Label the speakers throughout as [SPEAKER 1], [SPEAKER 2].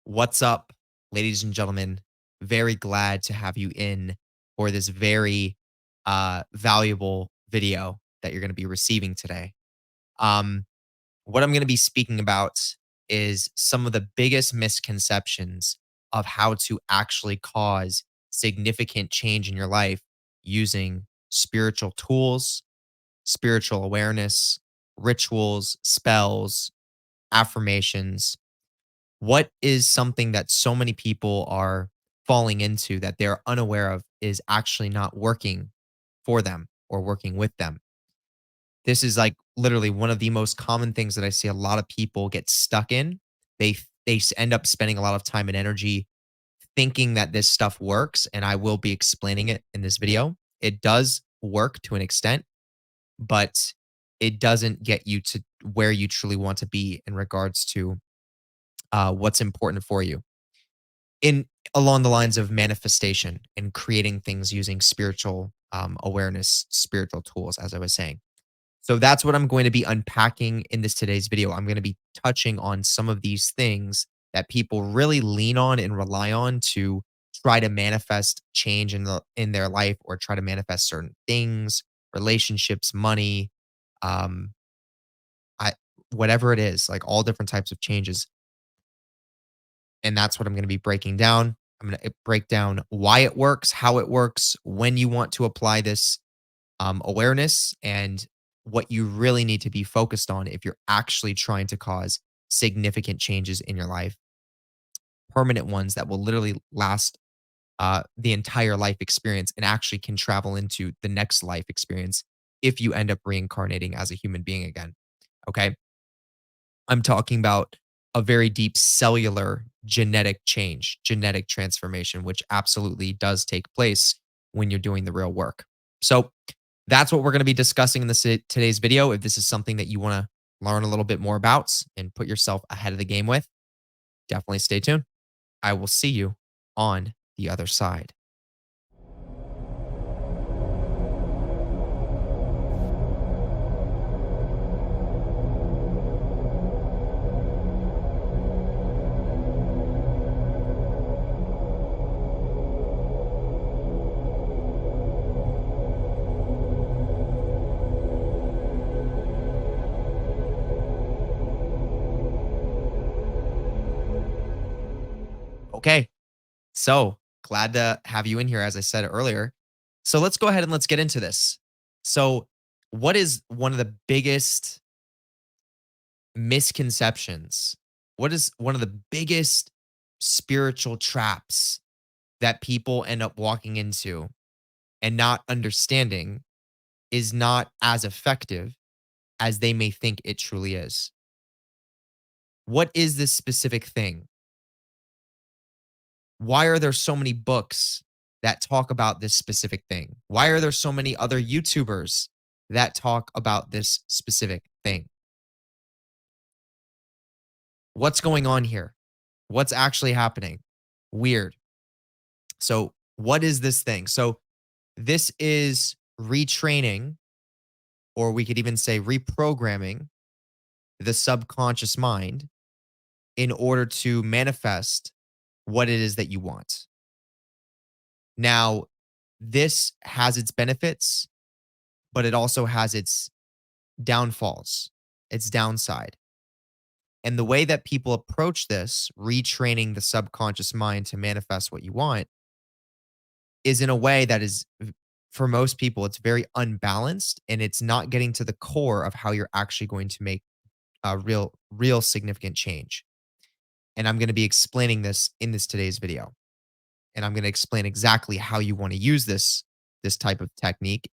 [SPEAKER 1] What's up, ladies and gentlemen? Very glad to have you in for this very valuable video that you're going to be receiving today. Um, what I'm going to be speaking about is some of the biggest misconceptions of how to actually cause significant change in your life using spiritual tools, spiritual awareness, rituals, spells, affirmations. What is something that so many people are falling into that they're unaware of is actually not working for them or working with them? This is like literally one of the most common things that I see a lot of people get stuck in. They end up spending a lot of time and energy thinking that this stuff works, and I will be explaining it in this video. It does work to an extent, but it doesn't get you to where you truly want to be in regards to what's important for you in along the lines of manifestation and creating things using spiritual awareness, spiritual tools, as I was saying. So that's what I'm going to be unpacking in this today's video. I'm going to be touching on some of these things that people really lean on and rely on to try to manifest change in their life, or try to manifest certain things, relationships, money, um, I whatever it is, like all different types of changes. And that's what I'm going to be breaking down. I'm going to break down why it works, how it works, when you want to apply this awareness, and what you really need to be focused on if you're actually trying to cause significant changes in your life, permanent ones that will literally last the entire life experience and actually can travel into the next life experience if you end up reincarnating as a human being again. Okay. I'm talking about a very deep cellular genetic change, genetic transformation, which absolutely does take place when you're doing the real work. So that's what we're going to be discussing in today's video. If this is something that you want to learn a little bit more about and put yourself ahead of the game with, definitely stay tuned. I will see you on the other side. Okay. So glad to have you in here, as I said earlier. So let's go ahead and let's get into this. So, what is one of the biggest misconceptions? What is one of the biggest spiritual traps that people end up walking into and not understanding is not as effective as they may think it truly is? What is this specific thing? Why are there so many books that talk about this specific thing? Why are there so many other YouTubers that talk about this specific thing? What's going on here? What's actually happening? Weird. So, what is this thing? So, this is retraining, or we could even say reprogramming the subconscious mind in order to manifest what it is that you want. Now, this has its benefits, but it also has its downfalls, its downside. And the way that people approach this, retraining the subconscious mind to manifest what you want, is in a way that is, for most people, it's very unbalanced, and it's not getting to the core of how you're actually going to make a real significant change. And I'm going to be explaining this in this today's video. And I'm going to explain exactly how you want to use this type of technique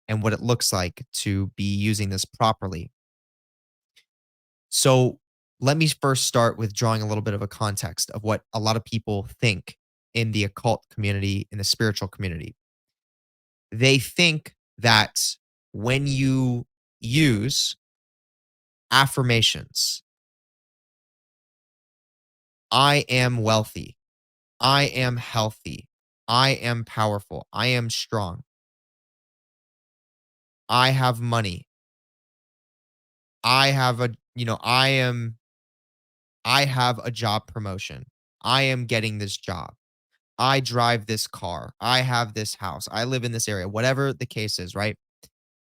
[SPEAKER 1] and what it looks like to be using this properly. So, let me first start with drawing a little bit of a context of what a lot of people think in the occult community, in the spiritual community. They think that when you use affirmations, I am wealthy, I am healthy, I am powerful, I am strong, I have money, I have a, I have a job promotion. I am getting this job. I drive this car. I have this house. I live in this area. Whatever the case is, right?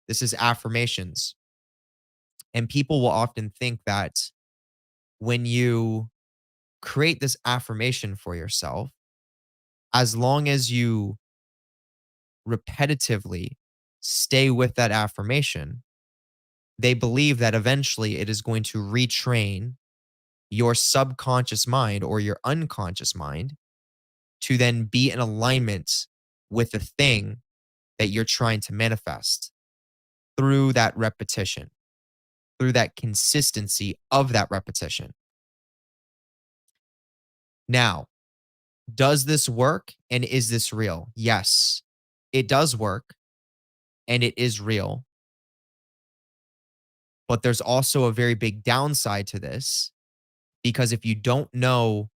[SPEAKER 1] This is affirmations. And people will often think that when you create this affirmation for yourself, as long as you repetitively stay with that affirmation, they believe that eventually it is going to retrain your subconscious mind or your unconscious mind to then be in alignment with the thing that you're trying to manifest through that repetition, through that consistency of that repetition. Now, does this work and is this real? Yes, it does work and it is real. But there's also a very big downside to this because if you don't know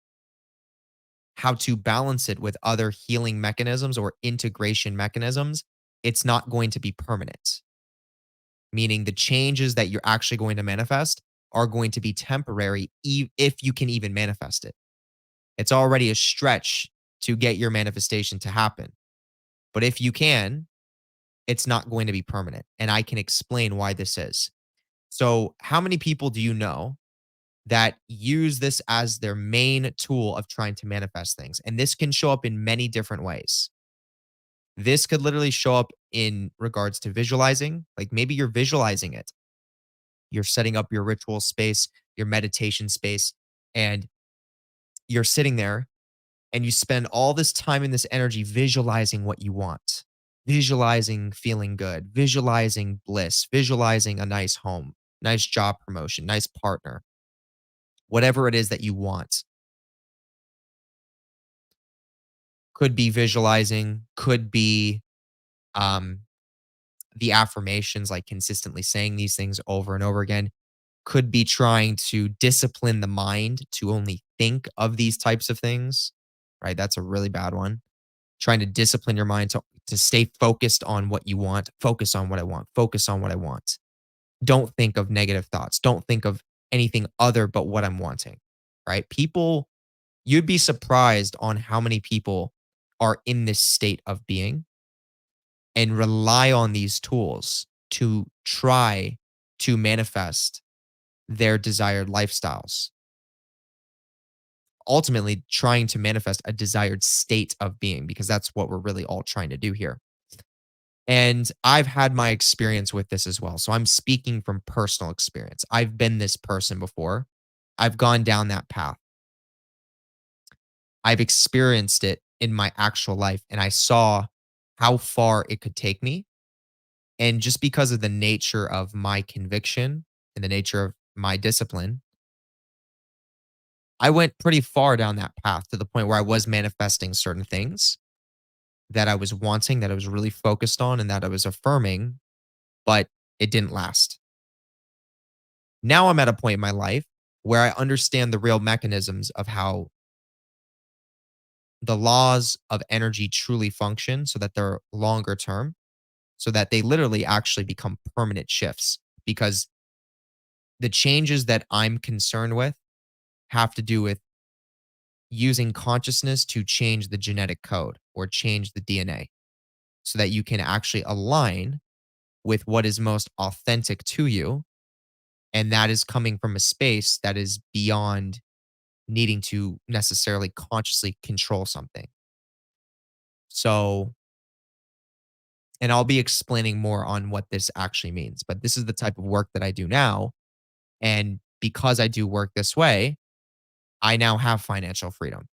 [SPEAKER 1] how to balance it with other healing mechanisms or integration mechanisms, it's not going to be permanent. Meaning the changes that you're actually going to manifest are going to be temporary if you can even manifest it. It's already a stretch to get your manifestation to happen. But if you can, it's not going to be permanent. And I can explain why this is. So, how many people do you know that use this as their main tool of trying to manifest things? And this can show up in many different ways. This could literally show up in regards to visualizing, like maybe you're visualizing it. You're setting up your ritual space, your meditation space, and you're sitting there and you spend all this time and this energy visualizing what you want, visualizing feeling good, visualizing bliss, visualizing a nice home, nice job promotion, nice partner, whatever it is that you want. Could be visualizing, could be um, the affirmations, like consistently saying these things over and over again, could be trying to discipline the mind to only think of these types of things, right? That's a really bad one. Trying to discipline your mind to stay focused on what you want, focus on what I want, focus on what I want. Don't think of negative thoughts. Don't think of anything other but what I'm wanting, right? People, you'd be surprised on how many people are in this state of being and rely on these tools to try to manifest their desired lifestyles. Ultimately, trying to manifest a desired state of being, because that's what we're really all trying to do here. And I've had my experience with this as well. So I'm speaking from personal experience. I've been this person before. I've gone down that path. I've experienced it in my actual life and I saw how far it could take me. And just because of the nature of my conviction and the nature of my discipline, I went pretty far down that path to the point where I was manifesting certain things that I was wanting, that I was really focused on, and that I was affirming, but it didn't last. Now I'm at a point in my life where I understand the real mechanisms of how the laws of energy truly function so that they're longer term, so that they literally actually become permanent shifts. Because the changes that I'm concerned with have to do with using consciousness to change the genetic code or change the DNA so that you can actually align with what is most authentic to you. And that is coming from a space that is beyond needing to necessarily consciously control something. So, and I'll be explaining more on what this actually means, but this is the type of work that I do now. And because I do work this way, I now have financial freedom.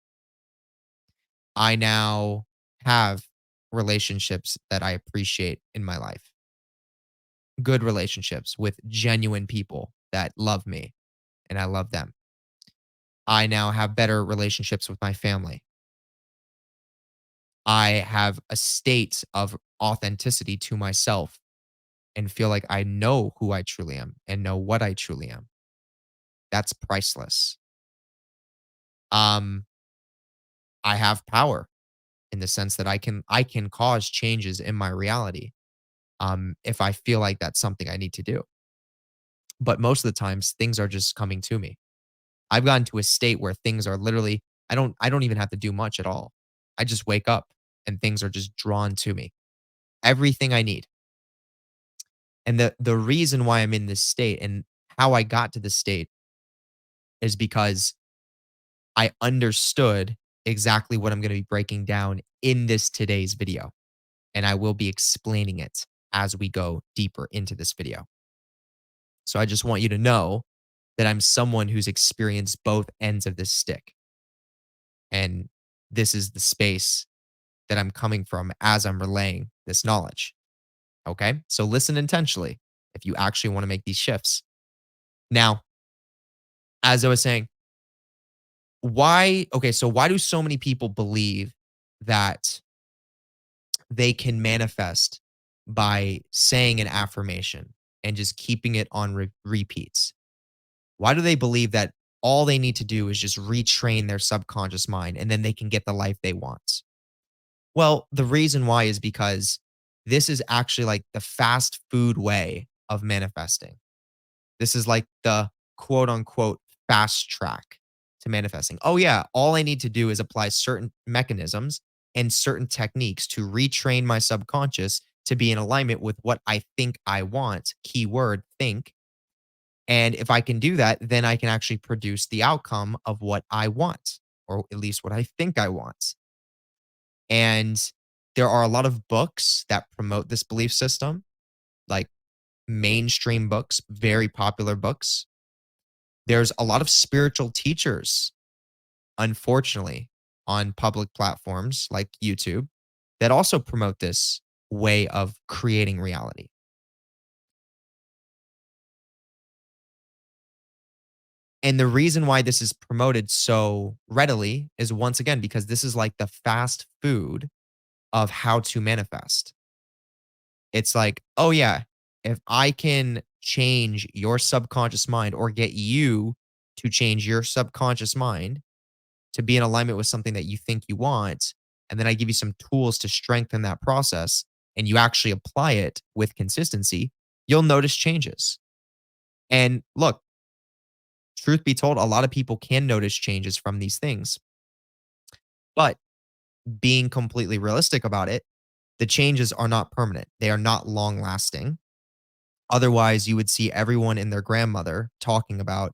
[SPEAKER 1] I now have relationships that I appreciate in my life, good relationships with genuine people that love me and I love them. I now have better relationships with my family. I have a state of authenticity to myself and feel like I know who I truly am and know what I truly am. That's priceless. Um, I have power in the sense that I can cause changes in my reality if I feel like that's something I need to do. But most of the times, things are just coming to me. I've gotten to a state where things are literally I don't even have to do much at all. I just wake up and things are just drawn to me. Everything I need. And the reason why I'm in this state and how I got to this state is because I understood exactly what I'm going to be breaking down in this today's video. And I will be explaining it as we go deeper into this video. So I just want you to know that I'm someone who's experienced both ends of this stick. And this is the space that I'm coming from as I'm relaying this knowledge. Okay. So listen intentionally if you actually want to make these shifts. Now, as I was saying, why do so many people believe that they can manifest by saying an affirmation and just keeping it on repeats? Why do they believe that all they need to do is just retrain their subconscious mind and then they can get the life they want? Well, the reason why is because this is actually like the fast food way of manifesting. This is like the quote unquote fast track to manifesting. Oh, yeah. All I need to do is apply certain mechanisms and certain techniques to retrain my subconscious to be in alignment with what I think I want. Keyword think. And if I can do that, then I can actually produce the outcome of what I want, or at least what I think I want. And there are a lot of books that promote this belief system, like mainstream books, very popular books. There's a lot of spiritual teachers, unfortunately, on public platforms like YouTube that also promote this way of creating reality. And the reason why this is promoted so readily is once again because this is like the fast food of how to manifest. It's like, oh yeah, if I can change your subconscious mind or get you to change your subconscious mind to be in alignment with something that you think you want, and then I give you some tools to strengthen that process and you actually apply it with consistency, you'll notice changes. And look, truth be told, a lot of people can notice changes from these things. But being completely realistic about it, the changes are not permanent. They are not long lasting. Otherwise, you would see everyone and their grandmother talking about,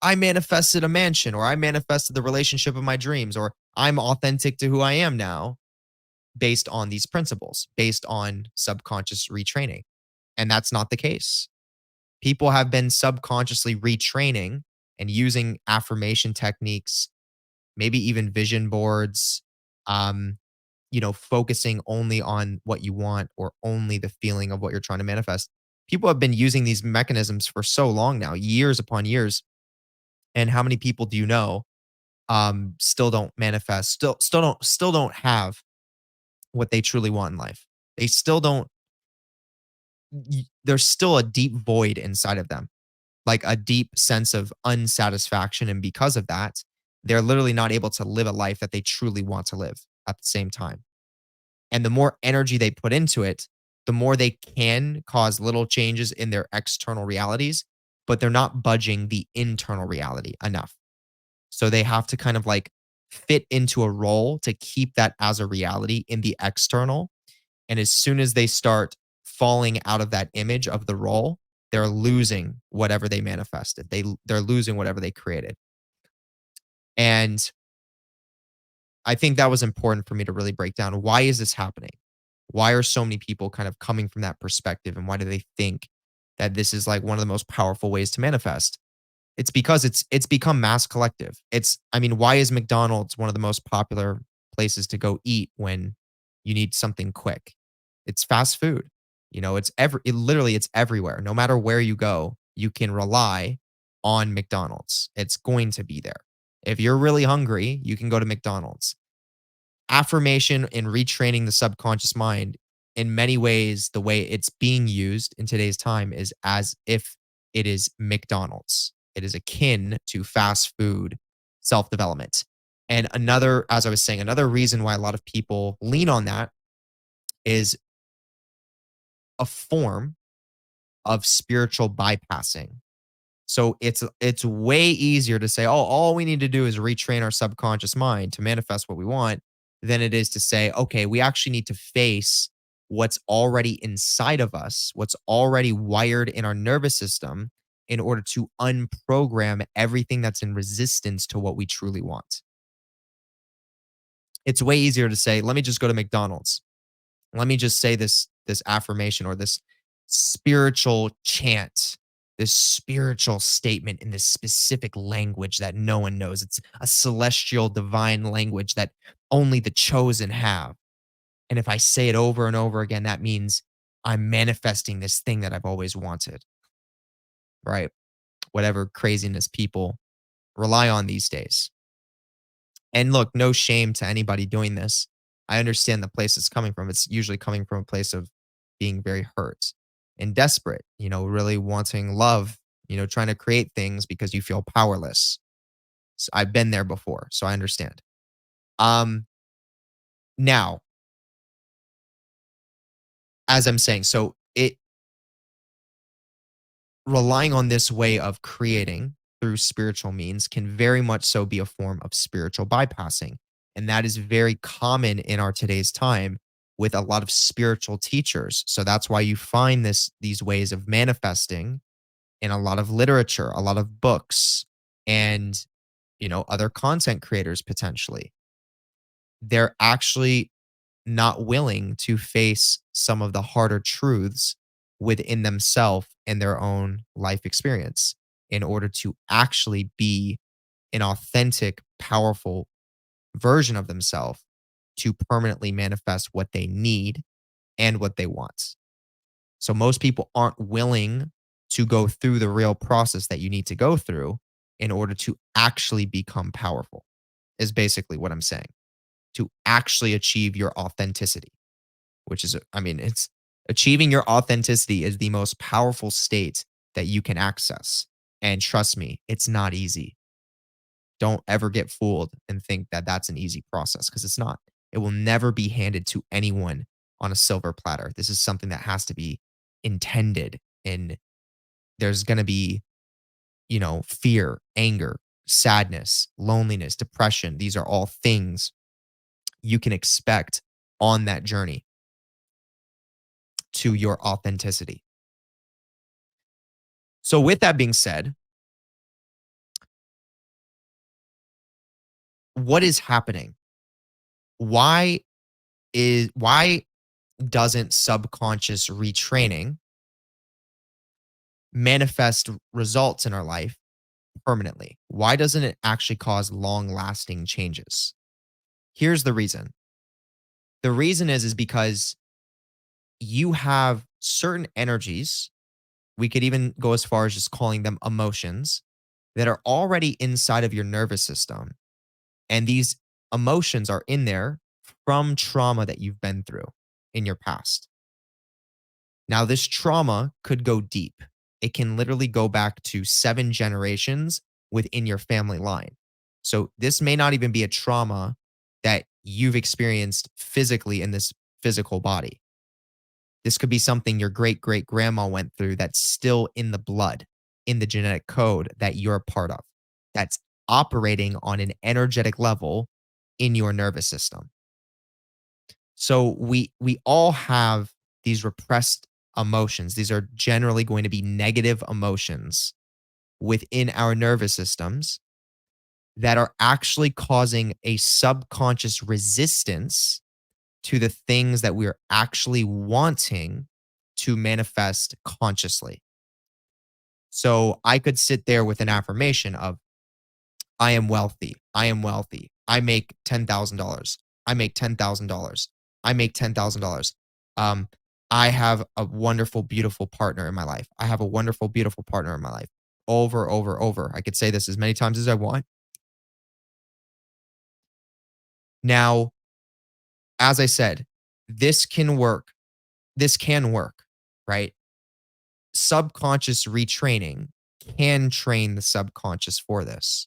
[SPEAKER 1] I manifested a mansion, or I manifested the relationship of my dreams, or I'm authentic to who I am now, based on these principles, based on subconscious retraining. And that's not the case. People have been subconsciously retraining and using affirmation techniques, maybe even vision boards, um, focusing only on what you want or only the feeling of what you're trying to manifest. People have been using these mechanisms for so long now, years upon years. And how many people do you know still don't manifest, still don't have what they truly want in life? They still don't there's still a deep void inside of them, like a deep sense of unsatisfaction. And because of that, they're literally not able to live a life that they truly want to live at the same time. And the more energy they put into it, the more they can cause little changes in their external realities, but they're not budging the internal reality enough. So they have to kind of like fit into a role to keep that as a reality in the external. And as soon as they start falling out of that image of the role, they're losing whatever they manifested. They're losing whatever they created. And I think that was important for me to really break down. Why is this happening? Why are so many people kind of coming from that perspective? And why do they think that this is like one of the most powerful ways to manifest? It's because it's become mass collective. Why is McDonald's one of the most popular places to go eat when you need something quick? It's fast food. It's everywhere. No matter where you go, you can rely on McDonald's. It's going to be there. If you're really hungry, you can go to McDonald's. Affirmation and retraining the subconscious mind, in many ways, the way it's being used in today's time is as if it is McDonald's. It is akin to fast food self development. And as I was saying, another reason why a lot of people lean on that is a form of spiritual bypassing. So it's way easier to say, "Oh, all we need to do is retrain our subconscious mind to manifest what we want," than it is to say, "Okay, we actually need to face what's already inside of us, what's already wired in our nervous system in order to unprogram everything that's in resistance to what we truly want." It's way easier to say, "Let me just go to McDonald's. Let me just say this affirmation or this spiritual chant, this spiritual statement in this specific language that no one knows. It's a celestial divine language that only the chosen have. And if I say it over and over again, that means I'm manifesting this thing that I've always wanted," right? Whatever craziness people rely on these days. And look, no shame to anybody doing this. I understand the place it's coming from. It's usually coming from a place of being very hurt and desperate, really wanting love, trying to create things because you feel powerless. So I've been there before, so I understand. Um, Now, as I'm saying, so it relying on this way of creating through spiritual means can very much so be a form of spiritual bypassing. And that is very common in our today's time with a lot of spiritual teachers. So that's why you find these ways of manifesting in a lot of literature, a lot of books, and other content creators potentially. They're actually not willing to face some of the harder truths within themselves and their own life experience in order to actually be an authentic, powerful version of themselves to permanently manifest what they need and what they want. So most people aren't willing to go through the real process that you need to go through in order to actually become powerful, is basically what I'm saying, to actually achieve your authenticity, which is, I mean, it's achieving your authenticity is the most powerful state that you can access. And trust me, it's not easy. Don't ever get fooled and think that that's an easy process because it's not. It will never be handed to anyone on a silver platter. This is something that has to be intended. And there's going to be, fear, anger, sadness, loneliness, depression. These are all things you can expect on that journey to your authenticity. So, with that being said, what is happening? Why why doesn't subconscious retraining manifest results in our life permanently? Why doesn't it actually cause long-lasting changes? Here's the reason. The reason is because you have certain energies, we could even go as far as just calling them emotions, that are already inside of your nervous system. And these emotions are in there from trauma that you've been through in your past. Now, this trauma could go deep. It can literally go back to 7 generations within your family line. So, this may not even be a trauma that you've experienced physically in this physical body. This could be something your great great grandma went through that's still in the blood, in the genetic code that you're a part of, that's operating on an energetic level in your nervous system. So we all have these repressed emotions. These are generally going to be negative emotions within our nervous systems that are actually causing a subconscious resistance to the things that we're actually wanting to manifest consciously. So I could sit there with an affirmation of, I am wealthy. I am wealthy. I make $10,000. I make $10,000. I make $10,000. Um, I have a wonderful, beautiful partner in my life. I have a wonderful, beautiful partner in my life. Over, over, over. I could say this as many times as I want. Now, as I said, this can work. This can work, right? Subconscious retraining can train the subconscious for this.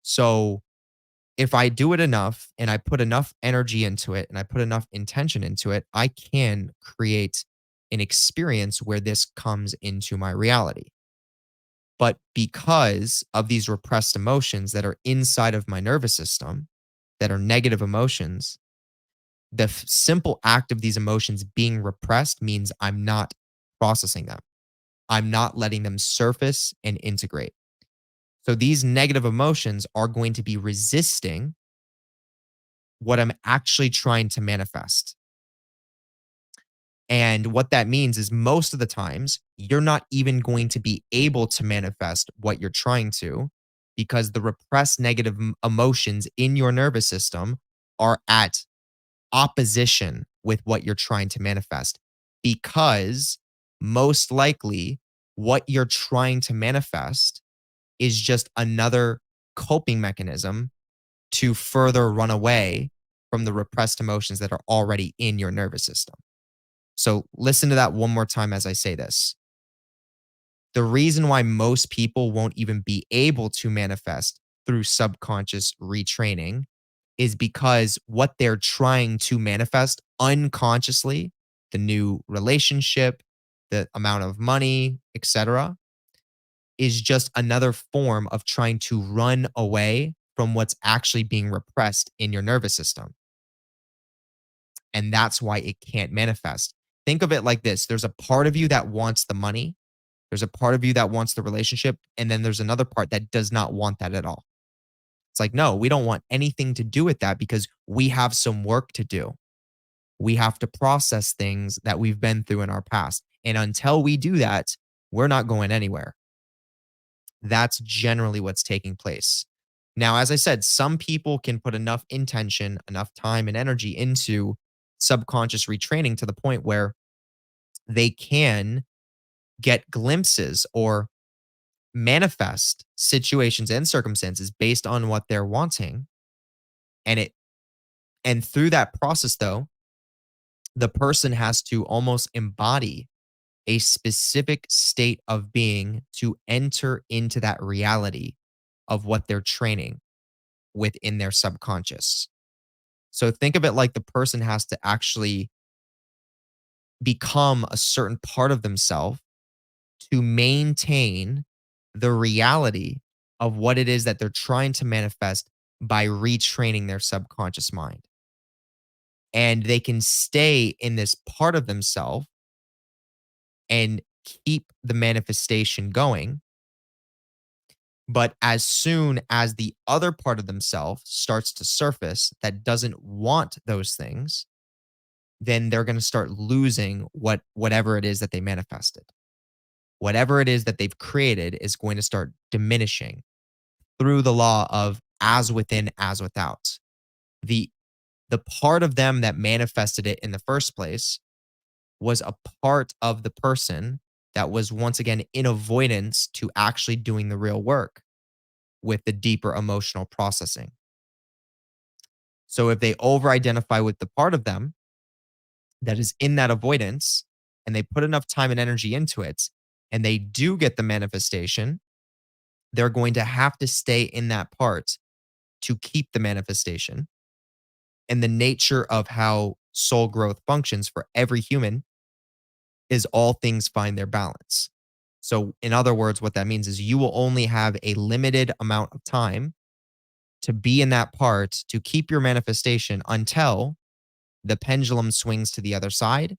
[SPEAKER 1] So if I do it enough and I put enough energy into it and I put enough intention into it, I can create an experience where this comes into my reality. But because of these repressed emotions that are inside of my nervous system, that are negative emotions, the simple act of these emotions being repressed means I'm not processing them. I'm not letting them surface and integrate. So these negative emotions are going to be resisting what I'm actually trying to manifest. And what that means is most of the times, you're not even going to be able to manifest what you're trying to because the repressed negative emotions in your nervous system are at opposition with what you're trying to manifest. Because most likely, what you're trying to manifest is just another coping mechanism to further run away from the repressed emotions that are already in your nervous system. So listen to that one more time as I say this. The reason why most people won't even be able to manifest through subconscious retraining is because what they're trying to manifest unconsciously, the new relationship, the amount of money, etc., is just another form of trying to run away from what's actually being repressed in your nervous system. And that's why it can't manifest. Think of it like this. There's a part of you that wants the money. There's a part of you that wants the relationship. And then there's another part that does not want that at all. It's like, no, we don't want anything to do with that because we have some work to do. We have to process things that we've been through in our past. And until we do that, we're not going anywhere. That's generally what's taking place. Now, as I said, some people can put enough intention, enough time and energy into subconscious retraining to the point where they can get glimpses or manifest situations and circumstances based on what they're wanting. And through that process though, the person has to almost embody a specific state of being to enter into that reality of what they're training within their subconscious. So think of it like the person has to actually become a certain part of themselves to maintain the reality of what it is that they're trying to manifest by retraining their subconscious mind. And they can stay in this part of themselves and keep the manifestation going. But as soon as the other part of themselves starts to surface that doesn't want those things, then they're going to start losing whatever it is that they manifested. Whatever it is that they've created is going to start diminishing through the law of as within, as without. The the part of them that manifested it in the first place was a part of the person that was once again in avoidance to actually doing the real work with the deeper emotional processing. So if they over identify with the part of them that is in that avoidance and they put enough time and energy into it and they do get the manifestation, they're going to have to stay in that part to keep the manifestation. And the nature of how soul growth functions for every human is all things find their balance. So, in other words, what that means is you will only have a limited amount of time to be in that part to keep your manifestation until the pendulum swings to the other side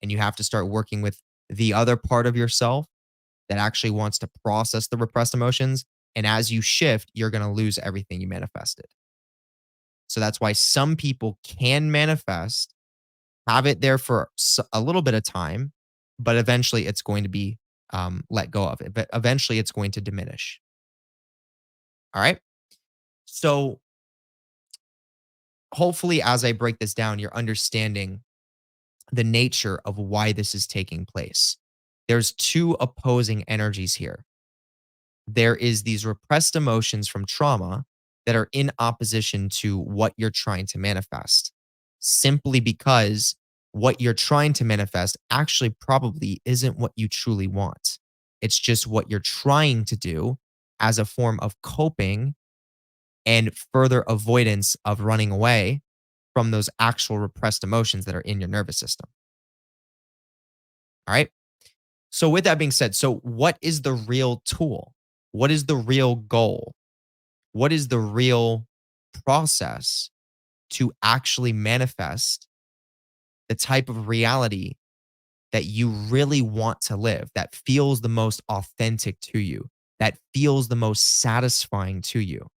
[SPEAKER 1] and you have to start working with the other part of yourself that actually wants to process the repressed emotions. And as you shift, you're going to lose everything you manifested. So that's why some people can manifest, have it there for a little bit of time, but eventually it's going to be let go of it. But eventually it's going to diminish. All right. So hopefully, as I break this down, you're understanding the nature of why this is taking place. There's two opposing energies here. There is these repressed emotions from trauma that are in opposition to what you're trying to manifest, simply because what you're trying to manifest actually probably isn't what you truly want. It's just what you're trying to do as a form of coping and further avoidance of running away from those actual repressed emotions that are in your nervous system. All right. So with that being said, so what is the real tool? What is the real goal? What is the real process to actually manifest the type of reality that you really want to live, that feels the most authentic to you, that feels the most satisfying to you?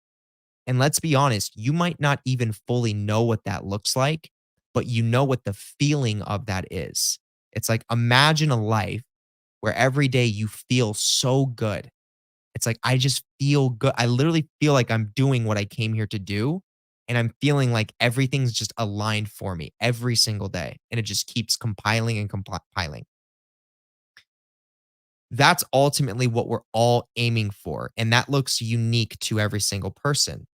[SPEAKER 1] And let's be honest, you might not even fully know what that looks like, but you know what the feeling of that is. It's like imagine a life where every day you feel so good. It's like, I just feel good. I literally feel like I'm doing what I came here to do. And I'm feeling like everything's just aligned for me every single day. And it just keeps compiling and compiling. That's ultimately what we're all aiming for. And that looks unique to every single person.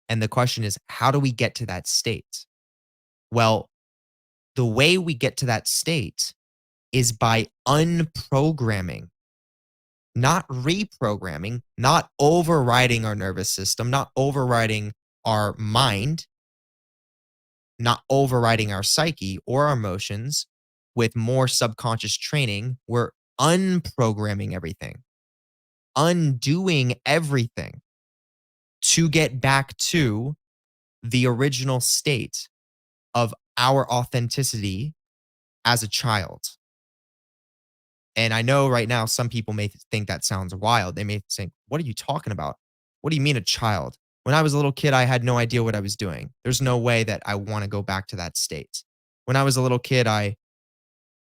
[SPEAKER 1] And the question is, how do we get to that state? Well, the way we get to that state is by unprogramming, not reprogramming, not overriding our nervous system, not overriding our mind, not overriding our psyche or our emotions with more subconscious training. We're unprogramming everything, undoing everything to get back to the original state of our authenticity as a child. And I know right now some people may think that sounds wild. They may think, "What are you talking about? What do you mean a child? When I was a little kid, I had no idea what I was doing. There's no way that I want to go back to that state. When I was a little kid, I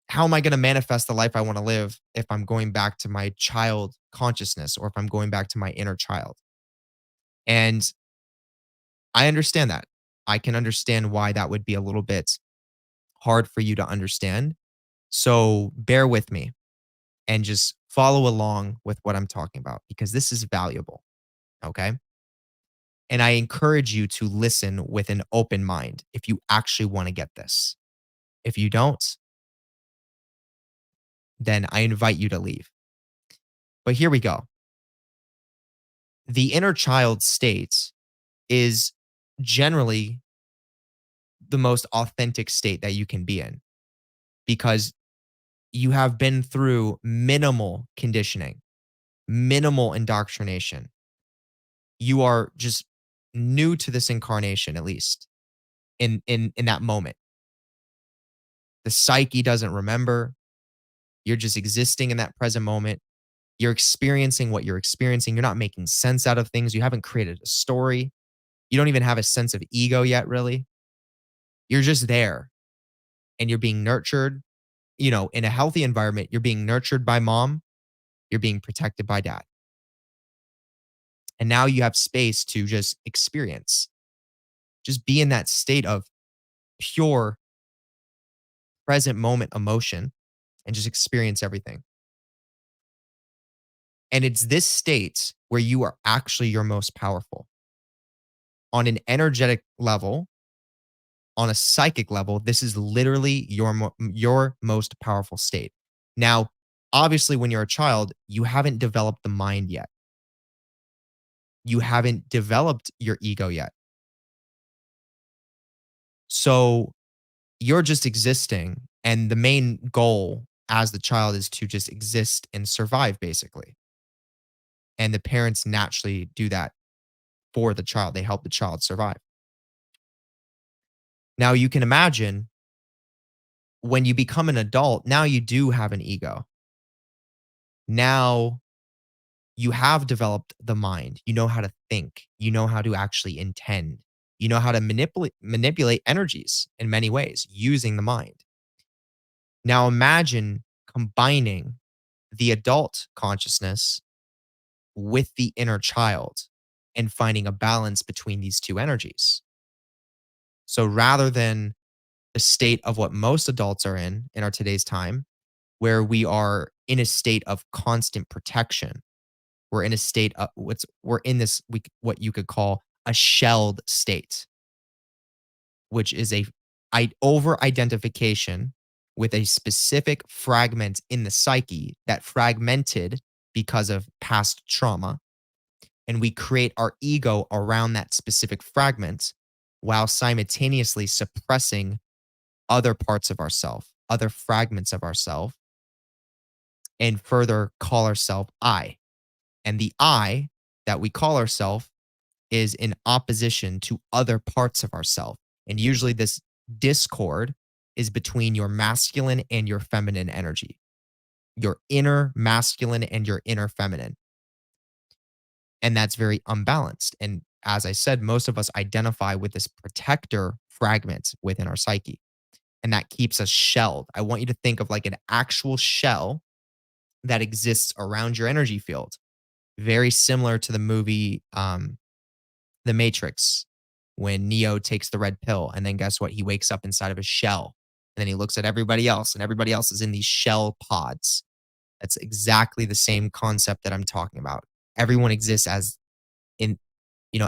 [SPEAKER 1] how am I going to manifest the life I want to live if I'm going back to my child consciousness or if I'm going back to my inner child?" And I understand that. I can understand why that would be a little bit hard for you to understand. So bear with me and just follow along with what I'm talking about because this is valuable. Okay. And I encourage you to listen with an open mind if you actually want to get this. If you don't, then I invite you to leave. But here we go. The inner child state is generally the most authentic state that you can be in because you have been through minimal conditioning, minimal indoctrination. You are just new to this incarnation, at least in that moment. The psyche doesn't remember. You're just existing in that present moment. You're experiencing what you're experiencing. You're not making sense out of things. You haven't created a story. You don't even have a sense of ego yet, really. You're just there and you're being nurtured, in a healthy environment. You're being nurtured by mom. You're being protected by dad. And now you have space to just experience, just be in that state of pure present moment emotion and just experience everything. And it's this state where you are actually your most powerful on an energetic level, on a psychic level. This is literally your most powerful state. Now, obviously, when you're a child, you haven't developed the mind yet. You haven't developed your ego yet. So you're just existing. And the main goal as the child is to just exist and survive, basically. And the parents naturally do that for the child. They help the child survive. Now, you can imagine when you become an adult, now you do have an ego. Now you have developed the mind. You know how to think. You know how to actually intend. You know how to manipulate energies in many ways using the mind. Now imagine combining the adult consciousness with the inner child and finding a balance between these two energies. So rather than the state of what most adults are in our today's time, where we are in a state of constant protection, we're in a state of we're in this what you could call a shelled state, which is a over identification with a specific fragment in the psyche that fragmented because of past trauma. And we create our ego around that specific fragment while simultaneously suppressing other parts of ourself, other fragments of ourself, and further call ourselves I. And the I that we call ourselves is in opposition to other parts of ourselves. And usually this discord is between your masculine and your feminine energy, your inner masculine and your inner feminine. And that's very unbalanced. And as I said, most of us identify with this protector fragment within our psyche, and that keeps us shelled. I want you to think of like an actual shell that exists around your energy field, very similar to the movie The Matrix, when Neo takes the red pill, and then guess what? He wakes up inside of a shell, and then he looks at everybody else, and everybody else is in these shell pods. That's exactly the same concept that I'm talking about. Everyone exists as in,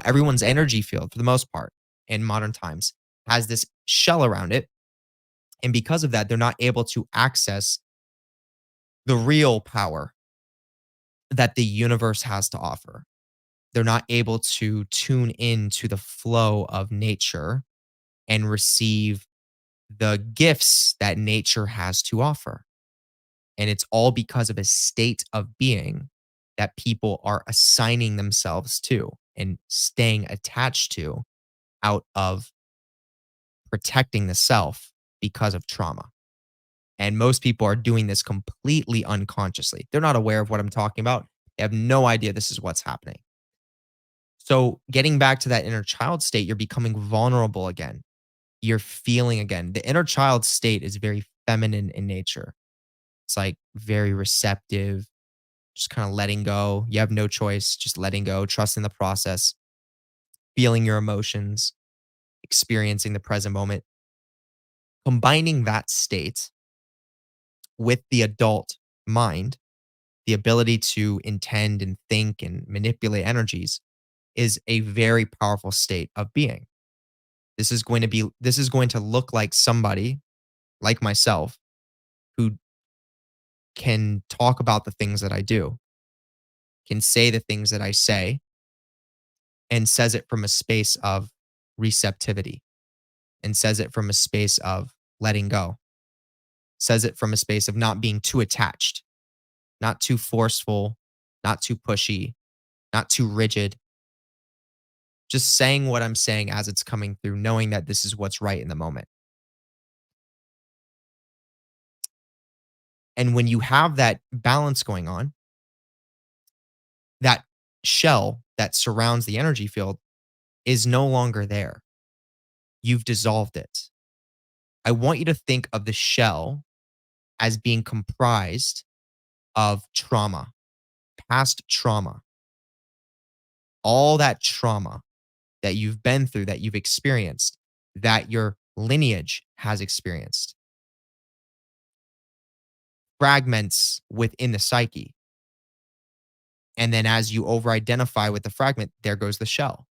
[SPEAKER 1] everyone's energy field for the most part in modern times has this shell around it. And because of that, they're not able to access the real power that the universe has to offer. They're not able to tune into the flow of nature and receive the gifts that nature has to offer. And it's all because of a state of being that people are assigning themselves to and staying attached to out of protecting the self because of trauma. And most people are doing this completely unconsciously. They're not aware of what I'm talking about. They have no idea this is what's happening. So, getting back to that inner child state, you're becoming vulnerable again. You're feeling again. The inner child state is very feminine in nature. It's like very receptive, just kind of letting go. You have no choice, just letting go, trusting the process, feeling your emotions, experiencing the present moment. Combining that state with the adult mind, the ability to intend and think and manipulate energies is a very powerful state of being. This is going to look like somebody like myself who can talk about the things that I do, can say the things that I say, and says it from a space of receptivity, and says it from a space of letting go, says it from a space of not being too attached, not too forceful, not too pushy, not too rigid. Just saying what I'm saying as it's coming through, knowing that this is what's right in the moment. And when you have that balance going on, that shell that surrounds the energy field is no longer there. You've dissolved it. I want you to think of the shell as being comprised of trauma, past trauma, all that trauma that you've been through, that you've experienced, that your lineage has experienced, fragments within the psyche. And then as you over identify with the fragment, there goes the shell.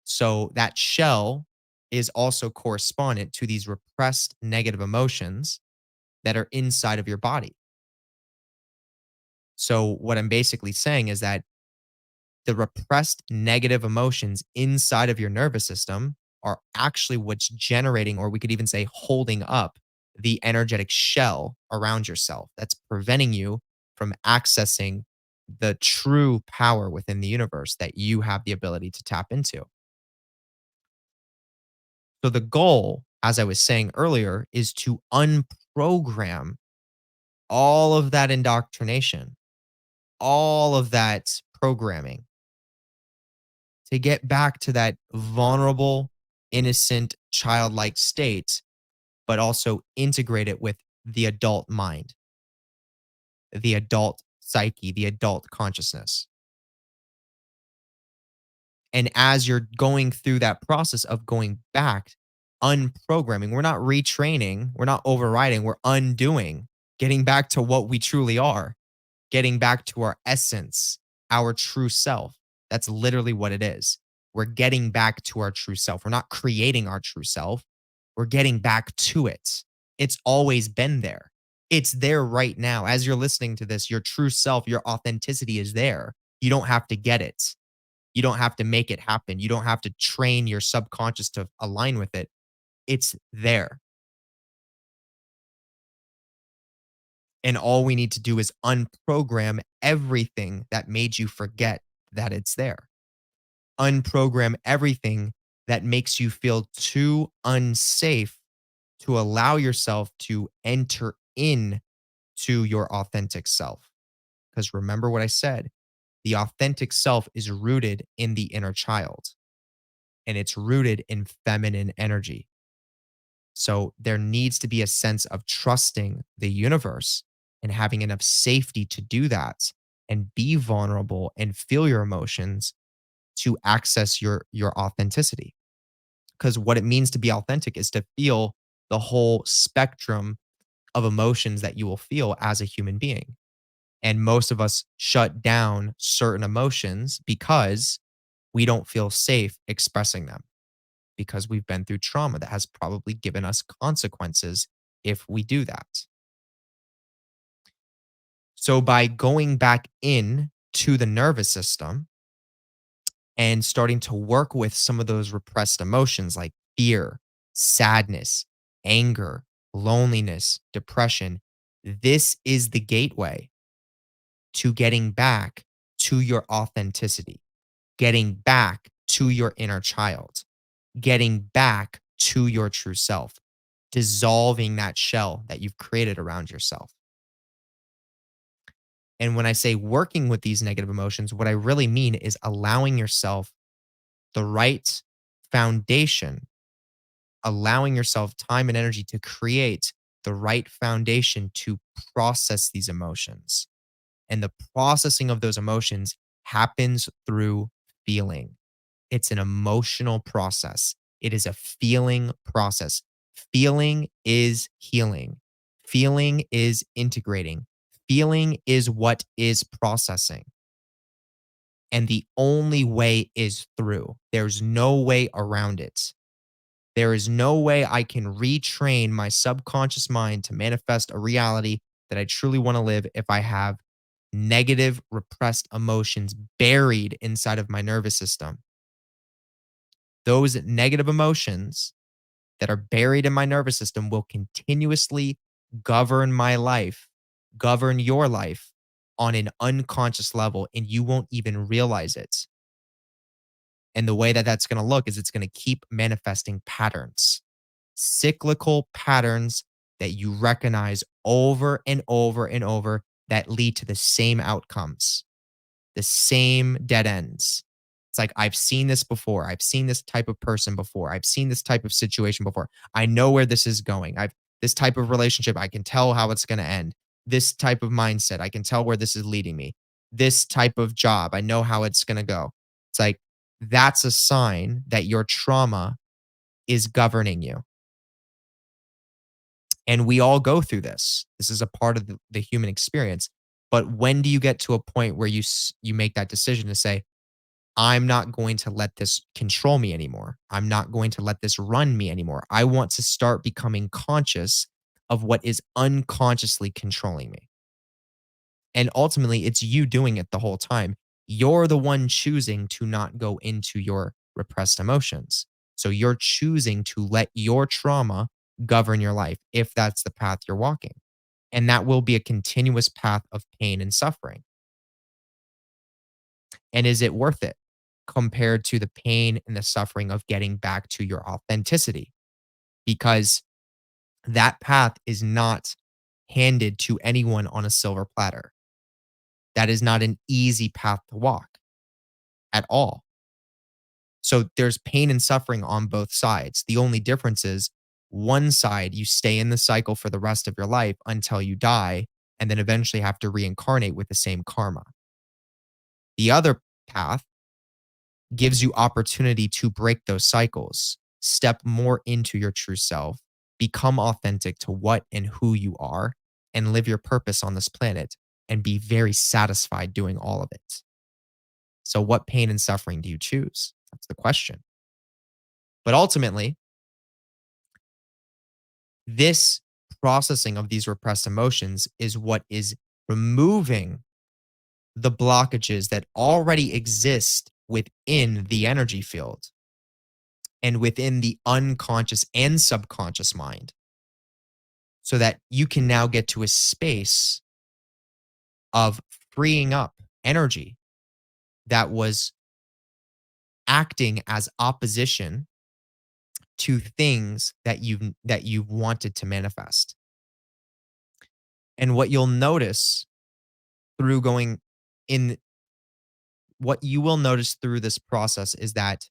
[SPEAKER 1] So that shell is also correspondent to these repressed negative emotions that are inside of your body. So, what I'm basically saying is that the repressed negative emotions inside of your nervous system are actually what's generating, or we could even say holding up the energetic shell around yourself that's preventing you from accessing the true power within the universe that you have the ability to tap into. So, the goal, as I was saying earlier, is to unprogram all of that indoctrination, all of that programming to get back to that vulnerable, innocent, childlike state, but also integrate it with the adult mind, the adult psyche, the adult consciousness. And as you're going through that process of going back, unprogramming, we're not retraining, we're not overriding, we're undoing, getting back to what we truly are, getting back to our essence, our true self. That's literally what it is. We're getting back to our true self. We're not creating our true self. We're getting back to it. It's always been there. It's there right now. As you're listening to this, your true self, your authenticity is there. You don't have to get it. You don't have to make it happen. You don't have to train your subconscious to align with it. It's there. And all we need to do is unprogram everything that made you forget that it's there. Unprogram everything that makes you feel too unsafe to allow yourself to enter in to your authentic self. Because remember what I said, the authentic self is rooted in the inner child and it's rooted in feminine energy. So there needs to be a sense of trusting the universe and having enough safety to do that and be vulnerable and feel your emotions to access your authenticity. Because what it means to be authentic is to feel the whole spectrum of emotions that you will feel as a human being. And most of us shut down certain emotions because we don't feel safe expressing them because we've been through trauma that has probably given us consequences if we do that. So by going back in to the nervous system and starting to work with some of those repressed emotions like fear, sadness, anger, loneliness, depression, this is the gateway to getting back to your authenticity, getting back to your inner child, getting back to your true self, dissolving that shell that you've created around yourself. And when I say working with these negative emotions, what I really mean is allowing yourself the right foundation, allowing yourself time and energy to create the right foundation to process these emotions. And the processing of those emotions happens through feeling. It's an emotional process. It is a feeling process. Feeling is healing. Feeling is integrating. Feeling is what is processing. And the only way is through. There's no way around it. There is no way I can retrain my subconscious mind to manifest a reality that I truly want to live if I have negative, repressed emotions buried inside of my nervous system. Those negative emotions that are buried in my nervous system will continuously govern my life, govern your life on an unconscious level, and you won't even realize it. And the way that that's going to look is it's going to keep manifesting patterns, cyclical patterns that you recognize over and over and over that lead to the same outcomes, the same dead ends. It's like, I've seen this before. I've seen this type of person before. I've seen this type of situation before. I know where this is going. This type of relationship, I can tell how it's going to end. This type of mindset, I can tell where this is leading me. This type of job, I know how it's going to go. It's like, that's a sign that your trauma is governing you. And we all go through this. This is a part of the human experience. But when do you get to a point where you make that decision to say, I'm not going to let this control me anymore. I'm not going to let this run me anymore. I want to start becoming conscious of what is unconsciously controlling me. And ultimately, it's you doing it the whole time. You're the one choosing to not go into your repressed emotions. So you're choosing to let your trauma govern your life if that's the path you're walking. And that will be a continuous path of pain and suffering. And is it worth it compared to the pain and the suffering of getting back to your authenticity? Because that path is not handed to anyone on a silver platter. That is not an easy path to walk at all. So there's pain and suffering on both sides. The only difference is one side, you stay in the cycle for the rest of your life until you die, and then eventually have to reincarnate with the same karma. The other path gives you opportunity to break those cycles, step more into your true self, become authentic to what and who you are, and live your purpose on this planet and be very satisfied doing all of it. So, what pain and suffering do you choose? That's the question. But ultimately, this processing of these repressed emotions is what is removing the blockages that already exist within the energy field and within the unconscious and subconscious mind. so that you can now get to a space of freeing up energy that was acting as opposition to things that you've wanted to manifest. And what you'll notice through going in what you will notice through this process is that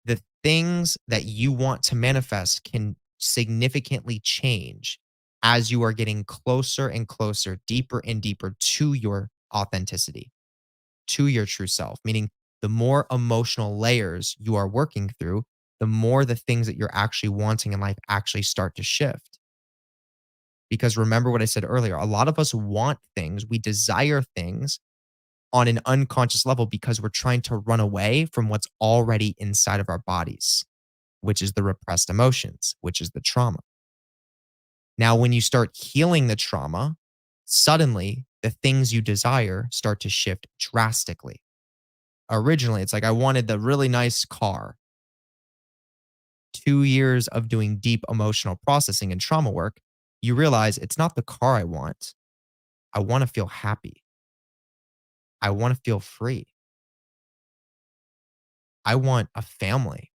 [SPEAKER 1] the things that you want to manifest can significantly change as you are getting closer and closer, deeper and deeper to your authenticity, to your true self. Meaning, the more emotional layers you are working through, the more the things that you're actually wanting in life actually start to shift. Because remember what I said earlier, a lot of us want things, we desire things on an unconscious level because we're trying to run away from what's already inside of our bodies, which is the repressed emotions, which is the trauma. Now, when you start healing the trauma, suddenly the things you desire start to shift drastically. Originally, it's like I wanted the really nice car. 2 years of doing deep emotional processing and trauma work, you realize it's not the car I want. I want to feel happy. I want to feel free. I want a family.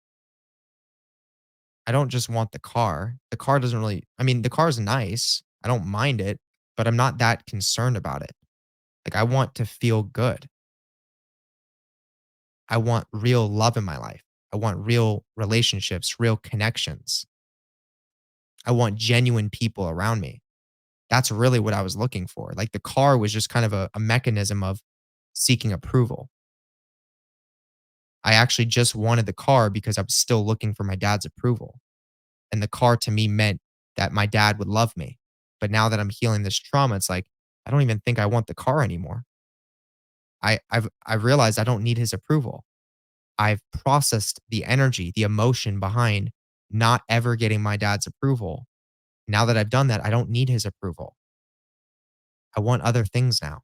[SPEAKER 1] I don't just want the car. The car doesn't really, I mean, the car is nice. I don't mind it, but I'm not that concerned about it. Like, I want to feel good. I want real love in my life. I want real relationships, real connections. I want genuine people around me. That's really what I was looking for. Like, the car was just kind of a mechanism of seeking approval. I actually just wanted the car because I was still looking for my dad's approval. And the car to me meant that my dad would love me. But now that I'm healing this trauma, it's like, I don't even think I want the car anymore. I've realized I don't need his approval. I've processed the energy, the emotion behind not ever getting my dad's approval. Now that I've done that, I don't need his approval. I want other things now.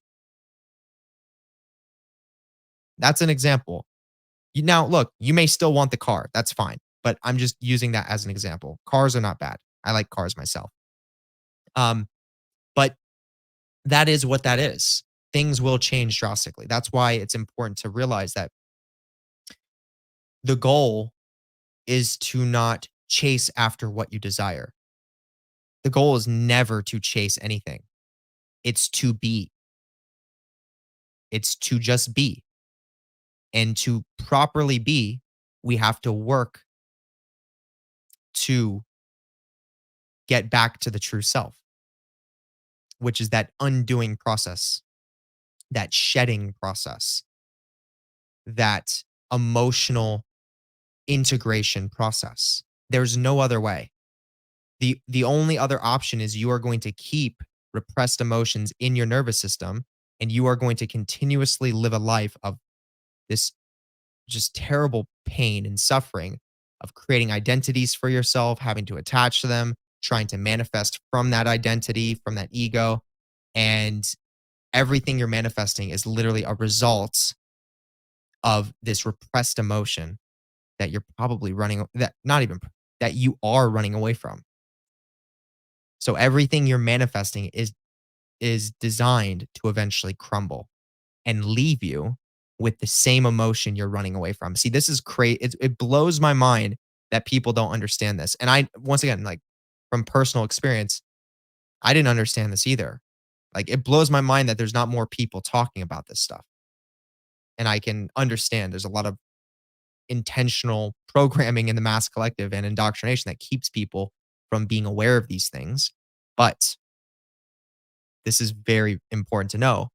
[SPEAKER 1] That's an example. Now, look, you may still want the car. That's fine. But I'm just using that as an example. Cars are not bad. I like cars myself. Um, but that is what that is. Things will change drastically. That's why it's important to realize that the goal is to not chase after what you desire. The goal is never to chase anything. It's to be. It's to just be. And to properly be, we have to work to get back to the true self, which is that undoing process, that shedding process, that emotional integration process. There's no other way. The only other option is you are going to keep repressed emotions in your nervous system, and you are going to continuously live a life of this just terrible pain and suffering of creating identities for yourself, having to attach to them, trying to manifest from that identity, from that ego. And everything you're manifesting is literally a result of this repressed emotion that you're probably running, that not even, that you are running away from. So everything you're manifesting is designed to eventually crumble and leave you with the same emotion you're running away from. See, this is crazy. It blows my mind that people don't understand this. And I, once again, like from personal experience, I didn't understand this either. Like, it blows my mind that there's not more people talking about this stuff. And I can understand there's a lot of intentional programming in the mass collective and indoctrination that keeps people from being aware of these things. But this is very important to know.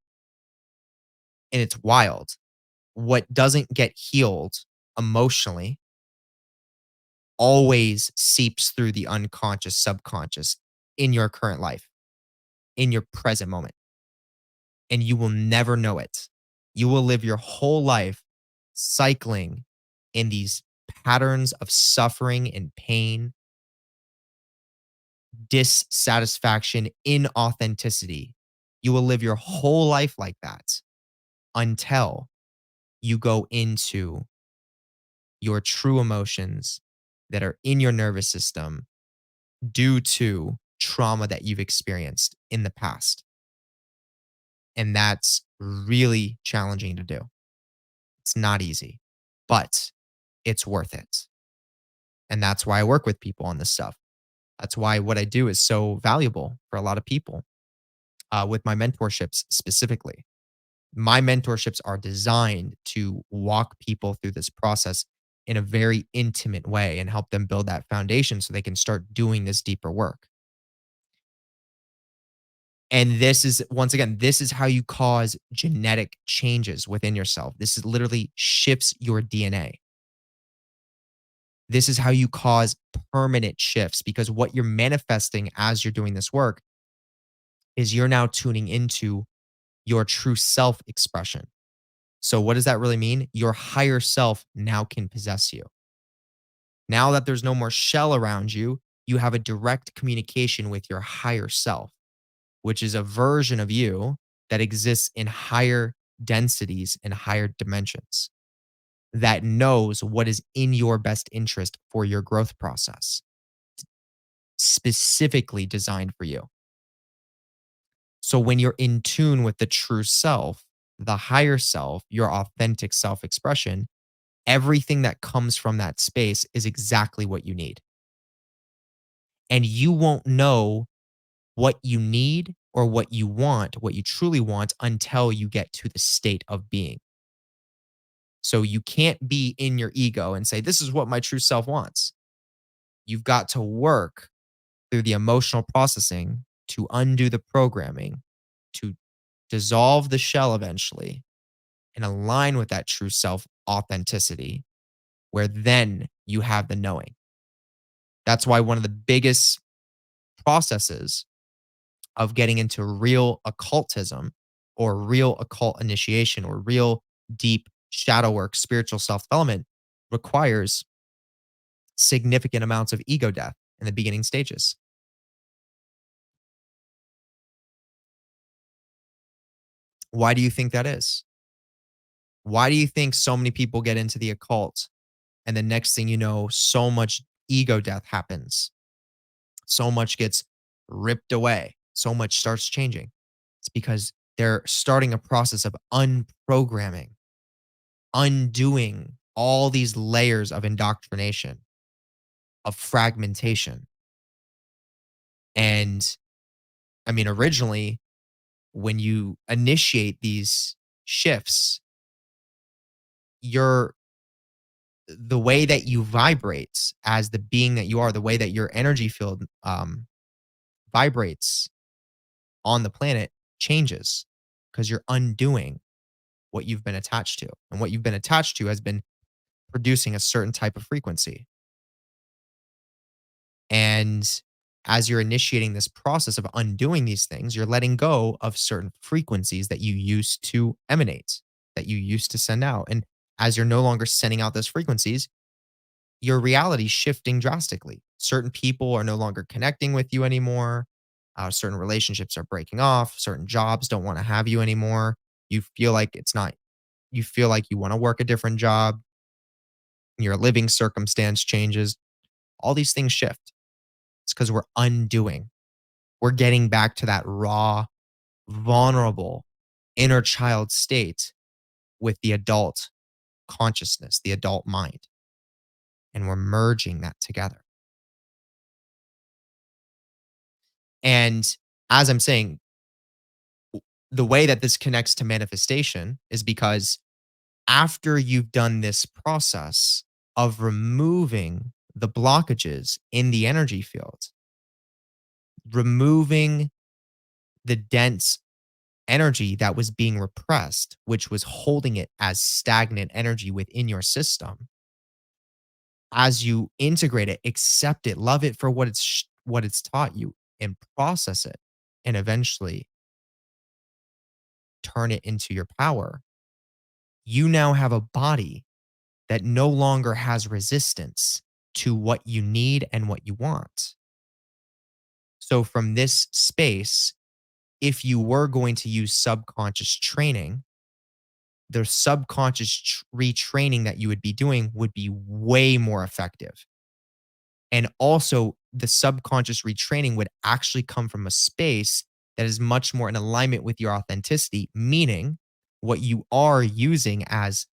[SPEAKER 1] And it's wild. What doesn't get healed emotionally always seeps through the unconscious, subconscious in your current life, in your present moment. And you will never know it. You will live your whole life cycling in these patterns of suffering and pain, dissatisfaction, inauthenticity. You will live your whole life like that until you go into your true emotions that are in your nervous system due to trauma that you've experienced in the past. And that's really challenging to do. It's not easy, but it's worth it. And that's why I work with people on this stuff. That's why what I do is so valuable for a lot of people with my mentorships specifically. My mentorships are designed to walk people through this process in a very intimate way and help them build that foundation so they can start doing this deeper work. And this is, once again, this is how you cause genetic changes within yourself. This is literally shifts your DNA. This is how you cause permanent shifts because what you're manifesting as you're doing this work is you're now tuning into your true self expression. So, what does that really mean? Your higher self now can possess you. Now that there's no more shell around you, you have a direct communication with your higher self, which is a version of you that exists in higher densities and higher dimensions that knows what is in your best interest for your growth process, specifically designed for you. So when you're in tune with the true self, the higher self, your authentic self expression, everything that comes from that space is exactly what you need. And you won't know what you need or what you want, what you truly want, until you get to the state of being. So you can't be in your ego and say, this is what my true self wants. You've got to work through the emotional processing to undo the programming, to dissolve the shell eventually and align with that true self authenticity, where then you have the knowing. That's why one of the biggest processes of getting into real occultism or real occult initiation or real deep shadow work, spiritual self development requires significant amounts of ego death in the beginning stages. Why do you think that is? Why do you think so many people get into the occult and the next thing you know, so much ego death happens? So much gets ripped away. So much starts changing. It's because they're starting a process of unprogramming, undoing all these layers of indoctrination, of fragmentation. And I mean, originally, when you initiate these shifts, you're the way that you vibrate as the being that you are, the way that your energy field vibrates on the planet changes because you're undoing what you've been attached to. And what you've been attached to has been producing a certain type of frequency. And as you're initiating this process of undoing these things, you're letting go of certain frequencies that you used to emanate, that you used to send out. And as you're no longer sending out those frequencies, your reality shifting drastically. Certain people are no longer connecting with you anymore. Certain relationships are breaking off. Certain jobs don't want to have you anymore. You feel like it's not, you feel like you want to work a different job. Your living circumstance changes. All these things shift. It's because we're undoing. We're getting back to that raw, vulnerable inner child state with the adult consciousness, the adult mind. And we're merging that together. And as I'm saying, the way that this connects to manifestation is because after you've done this process of removing the blockages in the energy field, removing the dense energy that was being repressed, which was holding it as stagnant energy within your system, as you integrate it, accept it, love it for what it's taught you, and process it, and eventually turn it into your power, you now have a body that no longer has resistance to what you need and what you want. So, from this space, if you were going to use subconscious training, the subconscious retraining that you would be doing would be way more effective And also, the subconscious retraining would actually come from a space that is much more in alignment with your authenticity, meaning what you are using as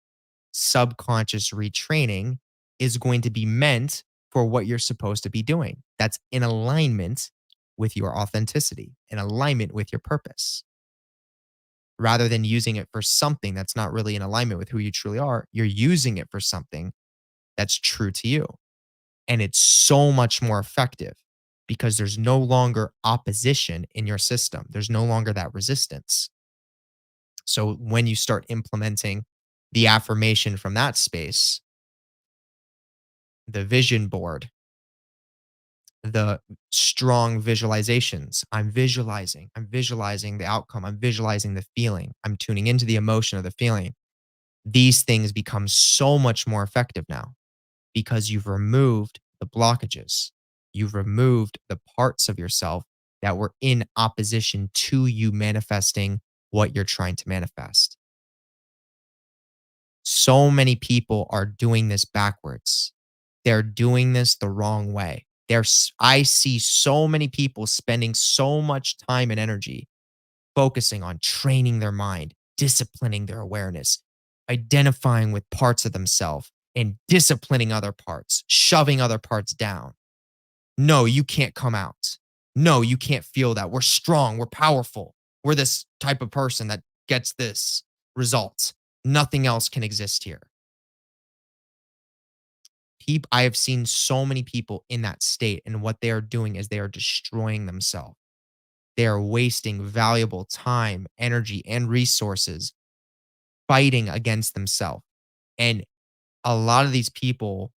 [SPEAKER 1] subconscious retraining is going to be meant for what you're supposed to be doing. That's in alignment with your authenticity, in alignment with your purpose. Rather than using it for something that's not really in alignment with who you truly are, you're using it for something that's true to you. And it's so much more effective because there's no longer opposition in your system. There's no longer that resistance. So when you start implementing the affirmation from that space, the vision board, the strong visualizations, I'm visualizing the outcome, I'm visualizing the feeling, I'm tuning into the emotion of the feeling. These things become so much more effective now because you've removed the blockages. You've removed the parts of yourself that were in opposition to you manifesting what you're trying to manifest. So many people are doing this backwards. They're doing this the wrong way. I see so many people spending so much time and energy focusing on training their mind, disciplining their awareness, identifying with parts of themselves and disciplining other parts, shoving other parts down. No, you can't come out. No, you can't feel that. We're strong. We're powerful. We're this type of person that gets this result. Nothing else can exist here. I have seen so many people in that state, and what they are doing is they are destroying themselves. They are wasting valuable time, energy, and resources fighting against themselves. And a lot of these people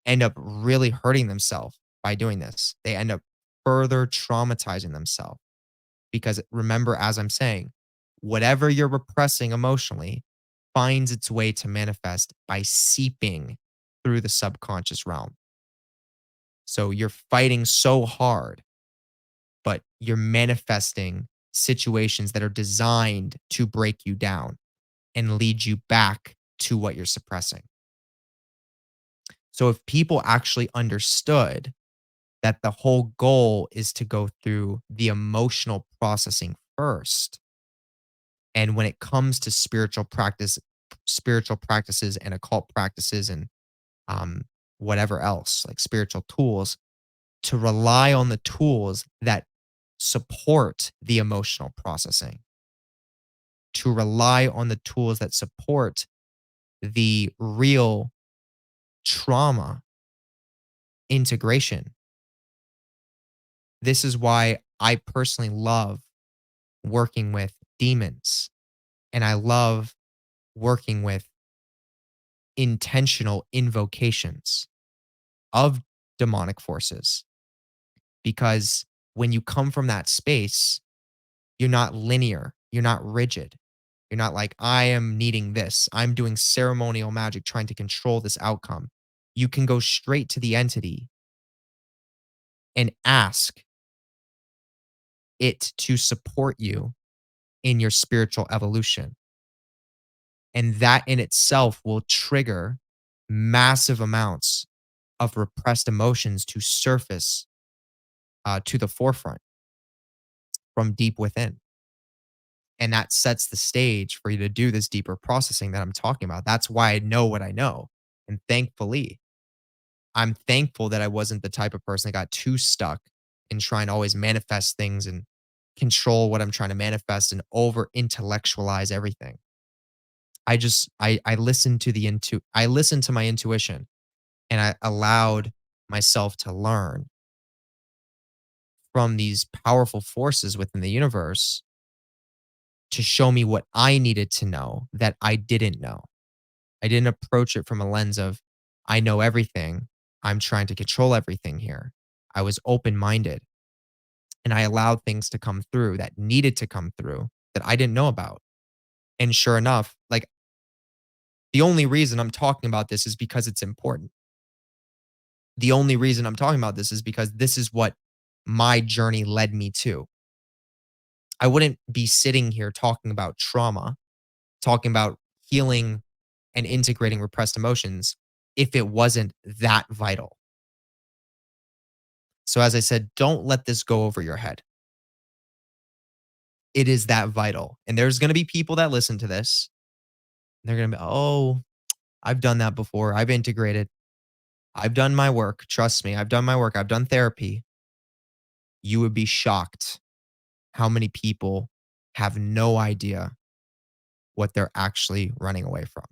[SPEAKER 1] end up really hurting themselves by doing this. They end up further traumatizing themselves because remember, as I'm saying, whatever you're repressing emotionally finds its way to manifest by seeping through the subconscious realm. So you're fighting so hard, but you're manifesting situations that are designed to break you down and lead you back to what you're suppressing. So if people actually understood that the whole goal is to go through the emotional processing first, and when it comes to spiritual practices and occult practices and um, whatever else, like spiritual tools, to rely on the tools that support the emotional processing, to rely on the tools that support the real trauma integration. This is why I personally love working with demons and I love working with intentional invocations of demonic forces because when you come from that space, you're not linear, you're not rigid. You're not like, I am needing this. I'm doing ceremonial magic trying to control this outcome. You can go straight to the entity and ask it to support you in your spiritual evolution. And that in itself will trigger massive amounts of repressed emotions to surface to the forefront from deep within. And that sets the stage for you to do this deeper processing that I'm talking about. That's why I know what I know. And thankfully, I'm thankful that I wasn't the type of person that got too stuck in trying to always manifest things and control what I'm trying to manifest and over intellectualize everything. I listened to I listened to my intuition and I allowed myself to learn from these powerful forces within the universe to show me what I needed to know that I didn't know. I didn't approach it from a lens of, I know everything. I'm trying to control everything here. I was open minded and I allowed things to come through that needed to come through that I didn't know about. And sure enough, like the only reason I'm talking about this is because it's important. The only reason I'm talking about this is because this is what my journey led me to. I wouldn't be sitting here talking about trauma, talking about healing and integrating repressed emotions if it wasn't that vital. So, as I said, don't let this go over your head. It is that vital. And there's going to be people that listen to this. And they're going to be, oh, I've done that before. I've integrated. I've done my work. Trust me, I've done my work. I've done therapy. You would be shocked how many people have no idea what they're actually running away from.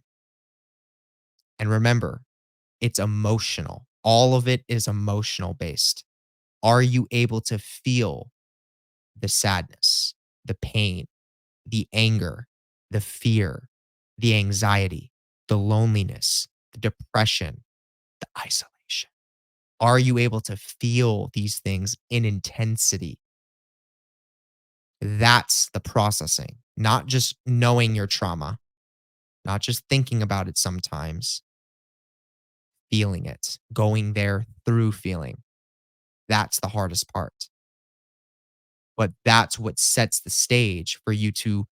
[SPEAKER 1] And remember, it's emotional. All of it is emotional based. Are you able to feel the sadness, the pain, the anger, the fear, the anxiety, the loneliness, the depression, the isolation? Are you able to feel these things in intensity? That's the processing, not just knowing your trauma, not just thinking about it sometimes, feeling it, going there through feeling. That's the hardest part. But that's what sets the stage for you to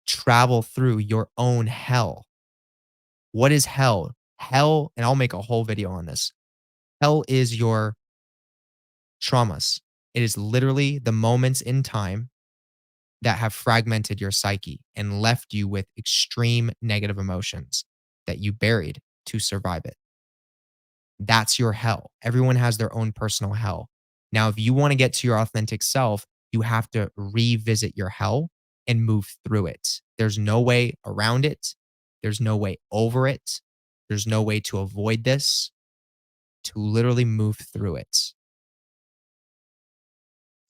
[SPEAKER 1] travel through your own hell. What is hell? Hell, and I'll make a whole video on this. Hell is your traumas. It is literally the moments in time that have fragmented your psyche and left you with extreme negative emotions that you buried to survive it. That's your hell. Everyone has their own personal hell. Now, if you want to get to your authentic self, you have to revisit your hell and move through it. There's no way around it. There's no way over it. There's no way to avoid this, to literally move through it.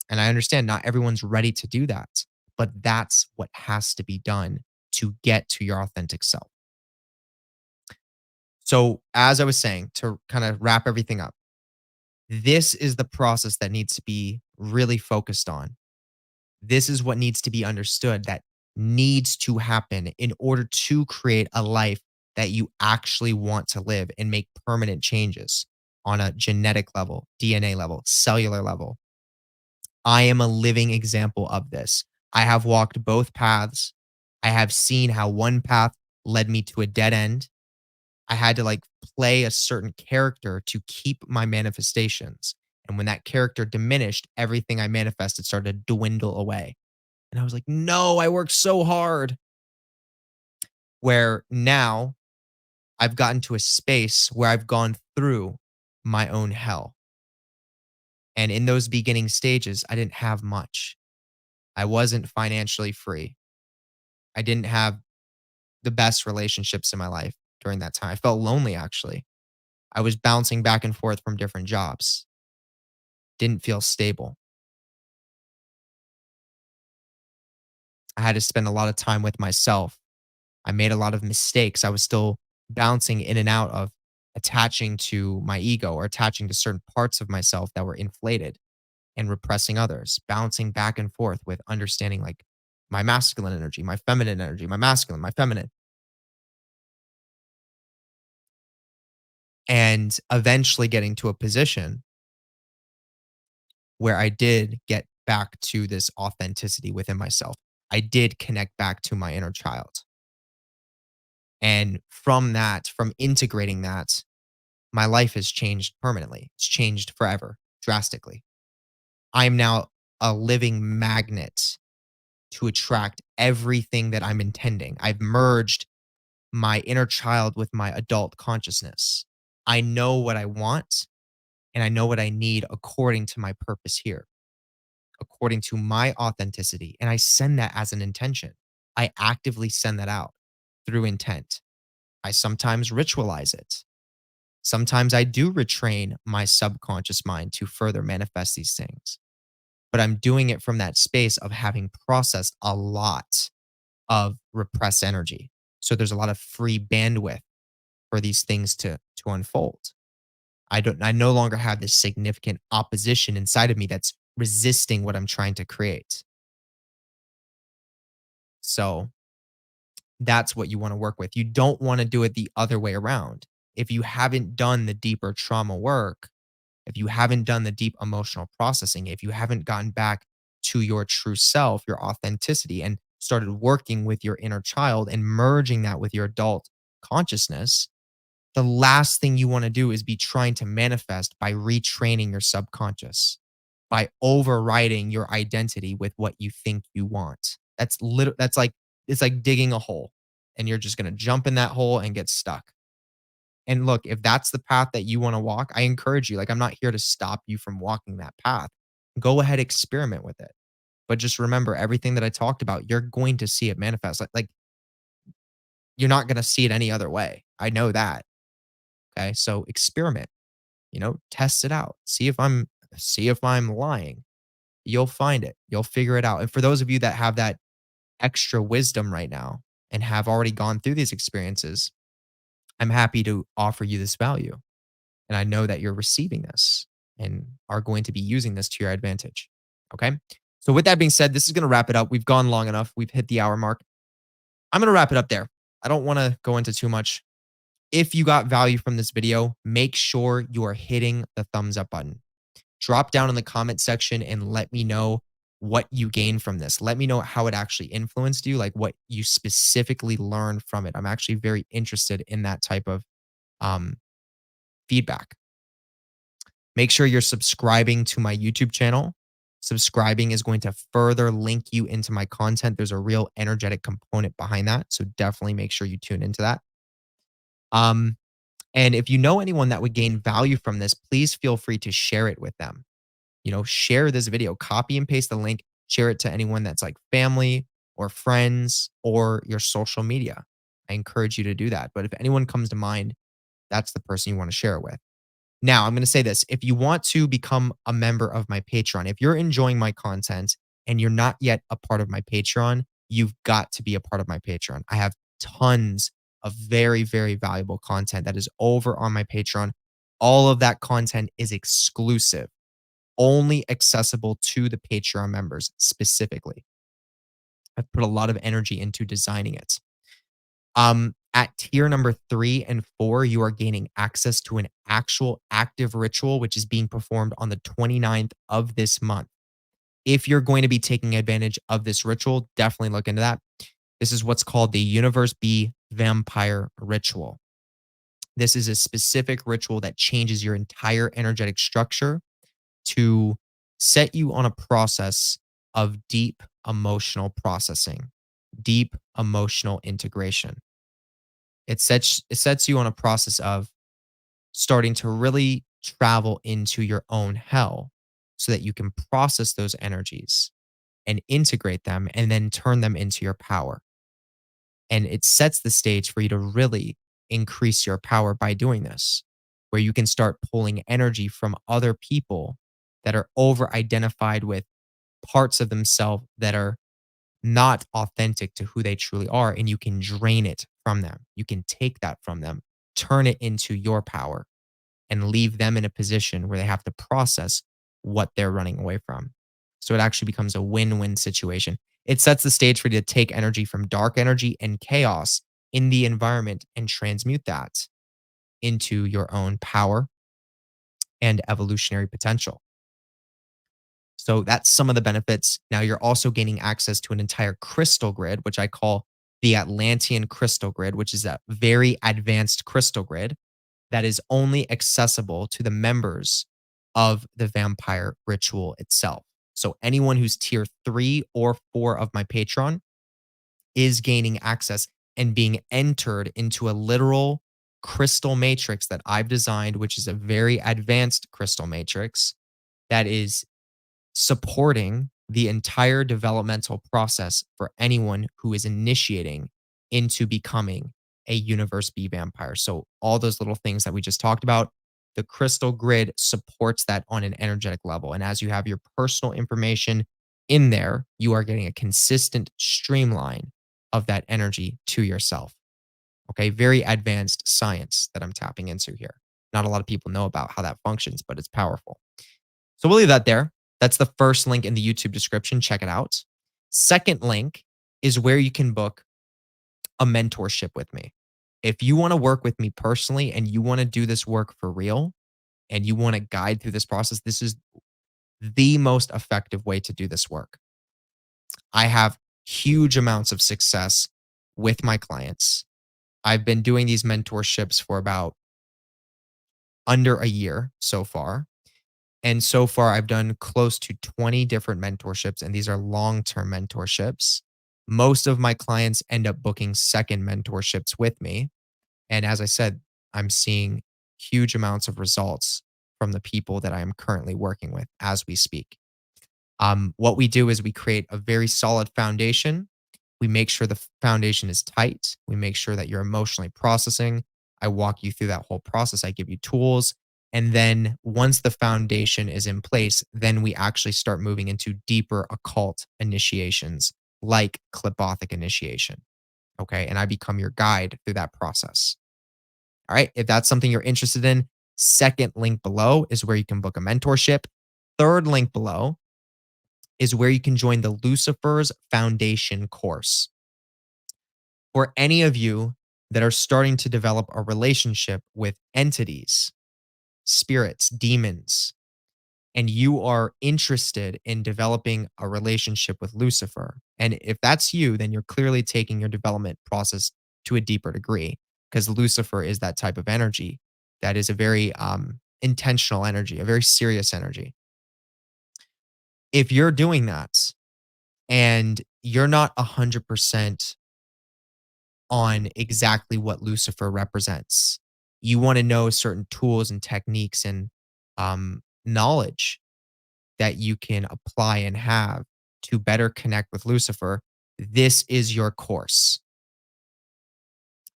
[SPEAKER 1] And I understand not everyone's ready to do that, but that's what has to be done to get to your authentic self. So, as I was saying, to kind of wrap everything up, this is the process that needs to be really focused on. This is what needs to be understood that needs to happen in order to create a life that you actually want to live and make permanent changes on a genetic level, DNA level, cellular level. I am a living example of this. I have walked both paths. I have seen how one path led me to a dead end. I had to like play a certain character to keep my manifestations. And when that character diminished, everything I manifested started to dwindle away. And I was like, no, I worked so hard. Where now I've gotten to a space where I've gone through my own hell. And in those beginning stages, I didn't have much. I wasn't financially free. I didn't have the best relationships in my life during that time. I felt lonely, actually. I was bouncing back and forth from different jobs, didn't feel stable. I had to spend a lot of time with myself. I made a lot of mistakes. I was still bouncing in and out of attaching to my ego or attaching to certain parts of myself that were inflated and repressing others, bouncing back and forth with understanding like my masculine energy, my masculine, my feminine. And eventually getting to a position where I did get back to this authenticity within myself. I did connect back to my inner child. And from that, from integrating that, my life has changed permanently. It's changed forever, drastically. I am now a living magnet to attract everything that I'm intending. I've merged my inner child with my adult consciousness. I know what I want and I know what I need according to my purpose here, according to my authenticity. And I send that as an intention. I actively send that out through intent. I sometimes ritualize it. Sometimes I do retrain my subconscious mind to further manifest these things, but I'm doing it from that space of having processed a lot of repressed energy. So there's a lot of free bandwidth for these things to unfold. I no longer have this significant opposition inside of me that's resisting what I'm trying to create. So that's what you want to work with. You don't want to do it the other way around. If you haven't done the deeper trauma work, if you haven't done the deep emotional processing, if you haven't gotten back to your true self, your authenticity, and started working with your inner child and merging that with your adult consciousness, The last thing you want to do is be trying to manifest by retraining your subconscious, by overriding your identity with what you think you want. That's like it's like digging a hole and you're just going to jump in that hole and get stuck. And look, if that's the path that you want to walk, I encourage you. Like, I'm not here to stop you from walking that path. Go ahead, experiment with it. But just remember everything that I talked about, you're going to see it manifest. Like you're not going to see it any other way. I know that. Okay. So experiment, test it out. See if I'm lying. You'll find it. You'll figure it out. And for those of you that have that extra wisdom right now and have already gone through these experiences, I'm happy to offer you this value. And I know that you're receiving this and are going to be using this to your advantage. Okay. So, with that being said, this is going to wrap it up. We've gone long enough. We've hit the hour mark. I'm going to wrap it up there. I don't want to go into too much. If you got value from this video, make sure you are hitting the thumbs up button. Drop down in the comment section and let me know what you gained from this. Let me know how it actually influenced you, like what you specifically learned from it. I'm actually very interested in that type of um, feedback. Make sure you're subscribing to my YouTube channel. Subscribing is going to further link you into my content. There's a real energetic component behind that. So definitely make sure you tune into that. Um, and if you know anyone that would gain value from this, please feel free to share it with them. Share this video, copy and paste the link, share it to anyone that's like family or friends or your social media. I encourage you to do that. But if anyone comes to mind, that's the person you want to share it with. Now, I'm going to say this. If you want to become a member of my Patreon, if you're enjoying my content and you're not yet a part of my Patreon, you've got to be a part of my Patreon. I have tons of very, very valuable content that is over on my Patreon. All of that content is exclusive, only accessible to the Patreon members specifically. I've put a lot of energy into designing it. At tier number 3 and 4, you are gaining access to an actual active ritual, which is being performed on the 29th of this month. If you're going to be taking advantage of this ritual, definitely look into that. This is what's called the Universe B Vampire Ritual. This is a specific ritual that changes your entire energetic structure to set you on a process of deep emotional processing, deep emotional integration. It sets you on a process of starting to really travel into your own hell so that you can process those energies and integrate them and then turn them into your power. And it sets the stage for you to really increase your power by doing this, where you can start pulling energy from other people that are over identified with parts of themselves that are not authentic to who they truly are. And you can drain it from them. You can take that from them, turn it into your power, and leave them in a position where they have to process what they're running away from. So it actually becomes a win win situation. It sets the stage for you to take energy from dark energy and chaos in the environment and transmute that into your own power and evolutionary potential. So that's some of the benefits. Now you're also gaining access to an entire crystal grid, which I call the Atlantean crystal grid, which is a very advanced crystal grid that is only accessible to the members of the vampire ritual itself. So anyone who's tier 3 or 4 of my Patreon is gaining access and being entered into a literal crystal matrix that I've designed, which is a very advanced crystal matrix that is supporting the entire developmental process for anyone who is initiating into becoming a Universe B vampire. So, all those little things that we just talked about, the crystal grid supports that on an energetic level. And as you have your personal information in there, you are getting a consistent streamline of that energy to yourself. Okay. Very advanced science that I'm tapping into here. Not a lot of people know about how that functions, but it's powerful. So we'll leave that there. That's the first link in the YouTube description. Check it out. Second link is where you can book a mentorship with me. If you want to work with me personally and you want to do this work for real and you want to guide through this process, this is the most effective way to do this work. I have huge amounts of success with my clients. I've been doing these mentorships for about under a year so far. And so far, I've done close to 20 different mentorships, and these are long term mentorships. Most of my clients end up booking second mentorships with me. And as I said, I'm seeing huge amounts of results from the people that I am currently working with as we speak. What we do is we create a very solid foundation. We make sure the foundation is tight. We make sure that you're emotionally processing. I walk you through that whole process. I give you tools. And then once the foundation is in place, then we actually start moving into deeper occult initiations like clipothic initiation. Okay. And I become your guide through that process. All right. If that's something you're interested in, second link below is where you can book a mentorship. Third link below is where you can join the Lucifers Foundation course. For any of you that are starting to develop a relationship with entities, spirits, demons, and you are interested in developing a relationship with Lucifer, and if that's you, then you're clearly taking your development process to a deeper degree because Lucifer is that type of energy that is a very intentional energy, a very serious energy. If you're doing that and you're not 100% on exactly what Lucifer represents. You want to know certain tools and techniques and knowledge that you can apply and have to better connect with Lucifer. This is your course.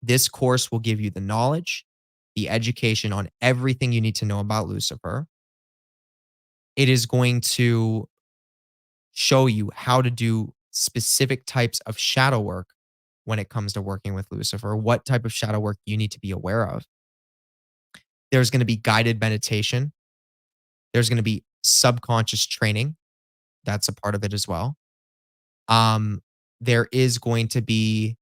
[SPEAKER 1] This course will give you the knowledge, the education on everything you need to know about Lucifer. It is going to show you how to do specific types of shadow work when it comes to working with Lucifer, what type of shadow work you need to be aware of. There's going to be guided meditation. There's going to be subconscious training. That's a part of it as well. Um, there is going to be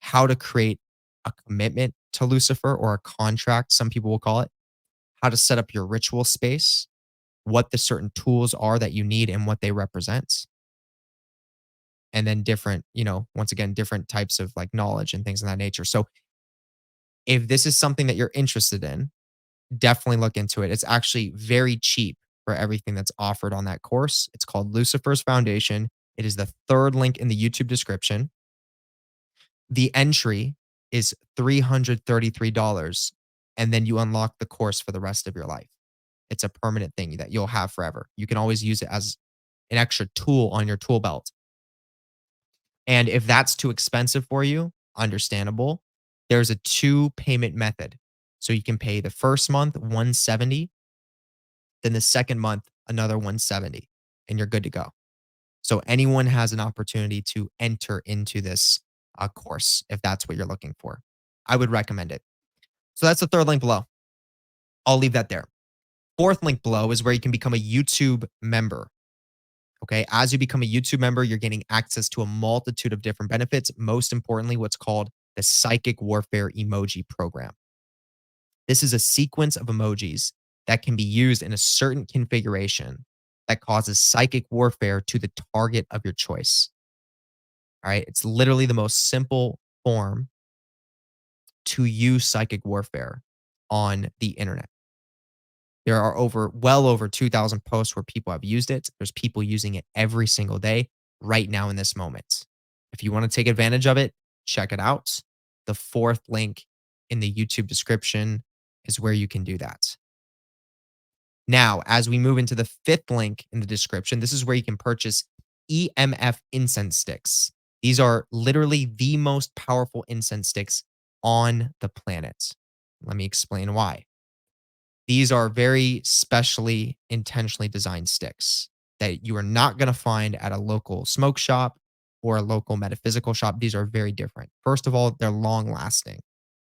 [SPEAKER 1] how to create a commitment to Lucifer or a contract, some people will call it, how to set up your ritual space, what the certain tools are that you need and what they represent. And then different, once again, different types of like knowledge and things of that nature. So if this is something that you're interested in, definitely look into it. It's actually very cheap for everything that's offered on that course. It's called Lucifer's Foundation. It is the third link in the YouTube description. The entry is $333, and then you unlock the course for the rest of your life. It's a permanent thing that you'll have forever. You can always use it as an extra tool on your tool belt. And if that's too expensive for you, understandable. There's a two payment method. So you can pay the first month 170, then the second month another 170, and you're good to go. So anyone has an opportunity to enter into this course if that's what you're looking for. I would recommend it. So that's the third link below. I'll leave that there. Fourth link below is where you can become a YouTube member. Okay. As you become a YouTube member, you're getting access to a multitude of different benefits. Most importantly, what's called the Psychic Warfare Emoji Program. This is a sequence of emojis that can be used in a certain configuration that causes psychic warfare to the target of your choice. All right. It's literally the most simple form to use psychic warfare on the internet. There are well over 2,000 posts where people have used it. There's people using it every single day right now in this moment. If you want to take advantage of it, check it out. The fourth link in the YouTube description is where you can do that. Now, as we move into the fifth link in the description, this is where you can purchase EMF incense sticks. These are literally the most powerful incense sticks on the planet. Let me explain why. These are very specially, intentionally designed sticks that you are not going to find at a local smoke shop or a local metaphysical shop. These are very different. First of all, they're long lasting.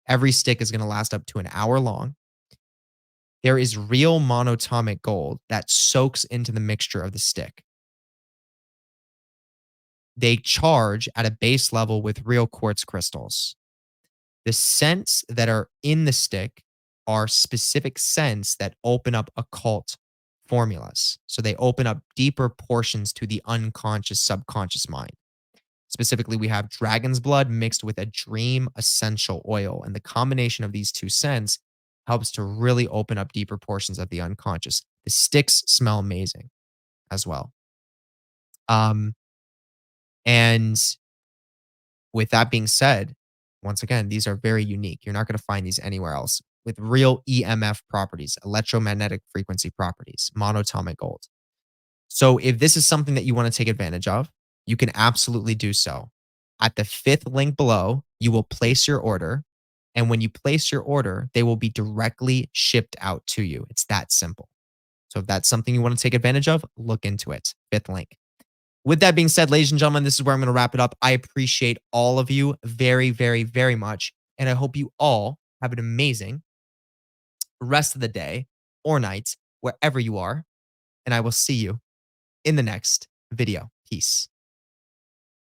[SPEAKER 1] Every stick is going to last up to an hour long. There is real monatomic gold that soaks into the mixture of the stick. They charge at a base level with real quartz crystals. The scents that are in the stick are specific scents that open up occult formulas. So they open up deeper portions to the unconscious, subconscious mind. Specifically, we have dragon's blood mixed with a dream essential oil. And the combination of these two scents helps to really open up deeper portions of the unconscious. The sticks smell amazing as well. Um, and with that being said, once again, these are very unique. You're not going to find these anywhere else with real EMF properties, electromagnetic frequency properties, monatomic gold. So if this is something that you want to take advantage of, you can absolutely do so. At the fifth link below, you will place your order. And when you place your order, they will be directly shipped out to you. It's that simple. So if that's something you want to take advantage of, look into it. Fifth link. With that being said, ladies and gentlemen, this is where I'm going to wrap it up. I appreciate all of you very, very, very much. And I hope you all have an amazing rest of the day or night, wherever you are. And I will see you in the next video. Peace.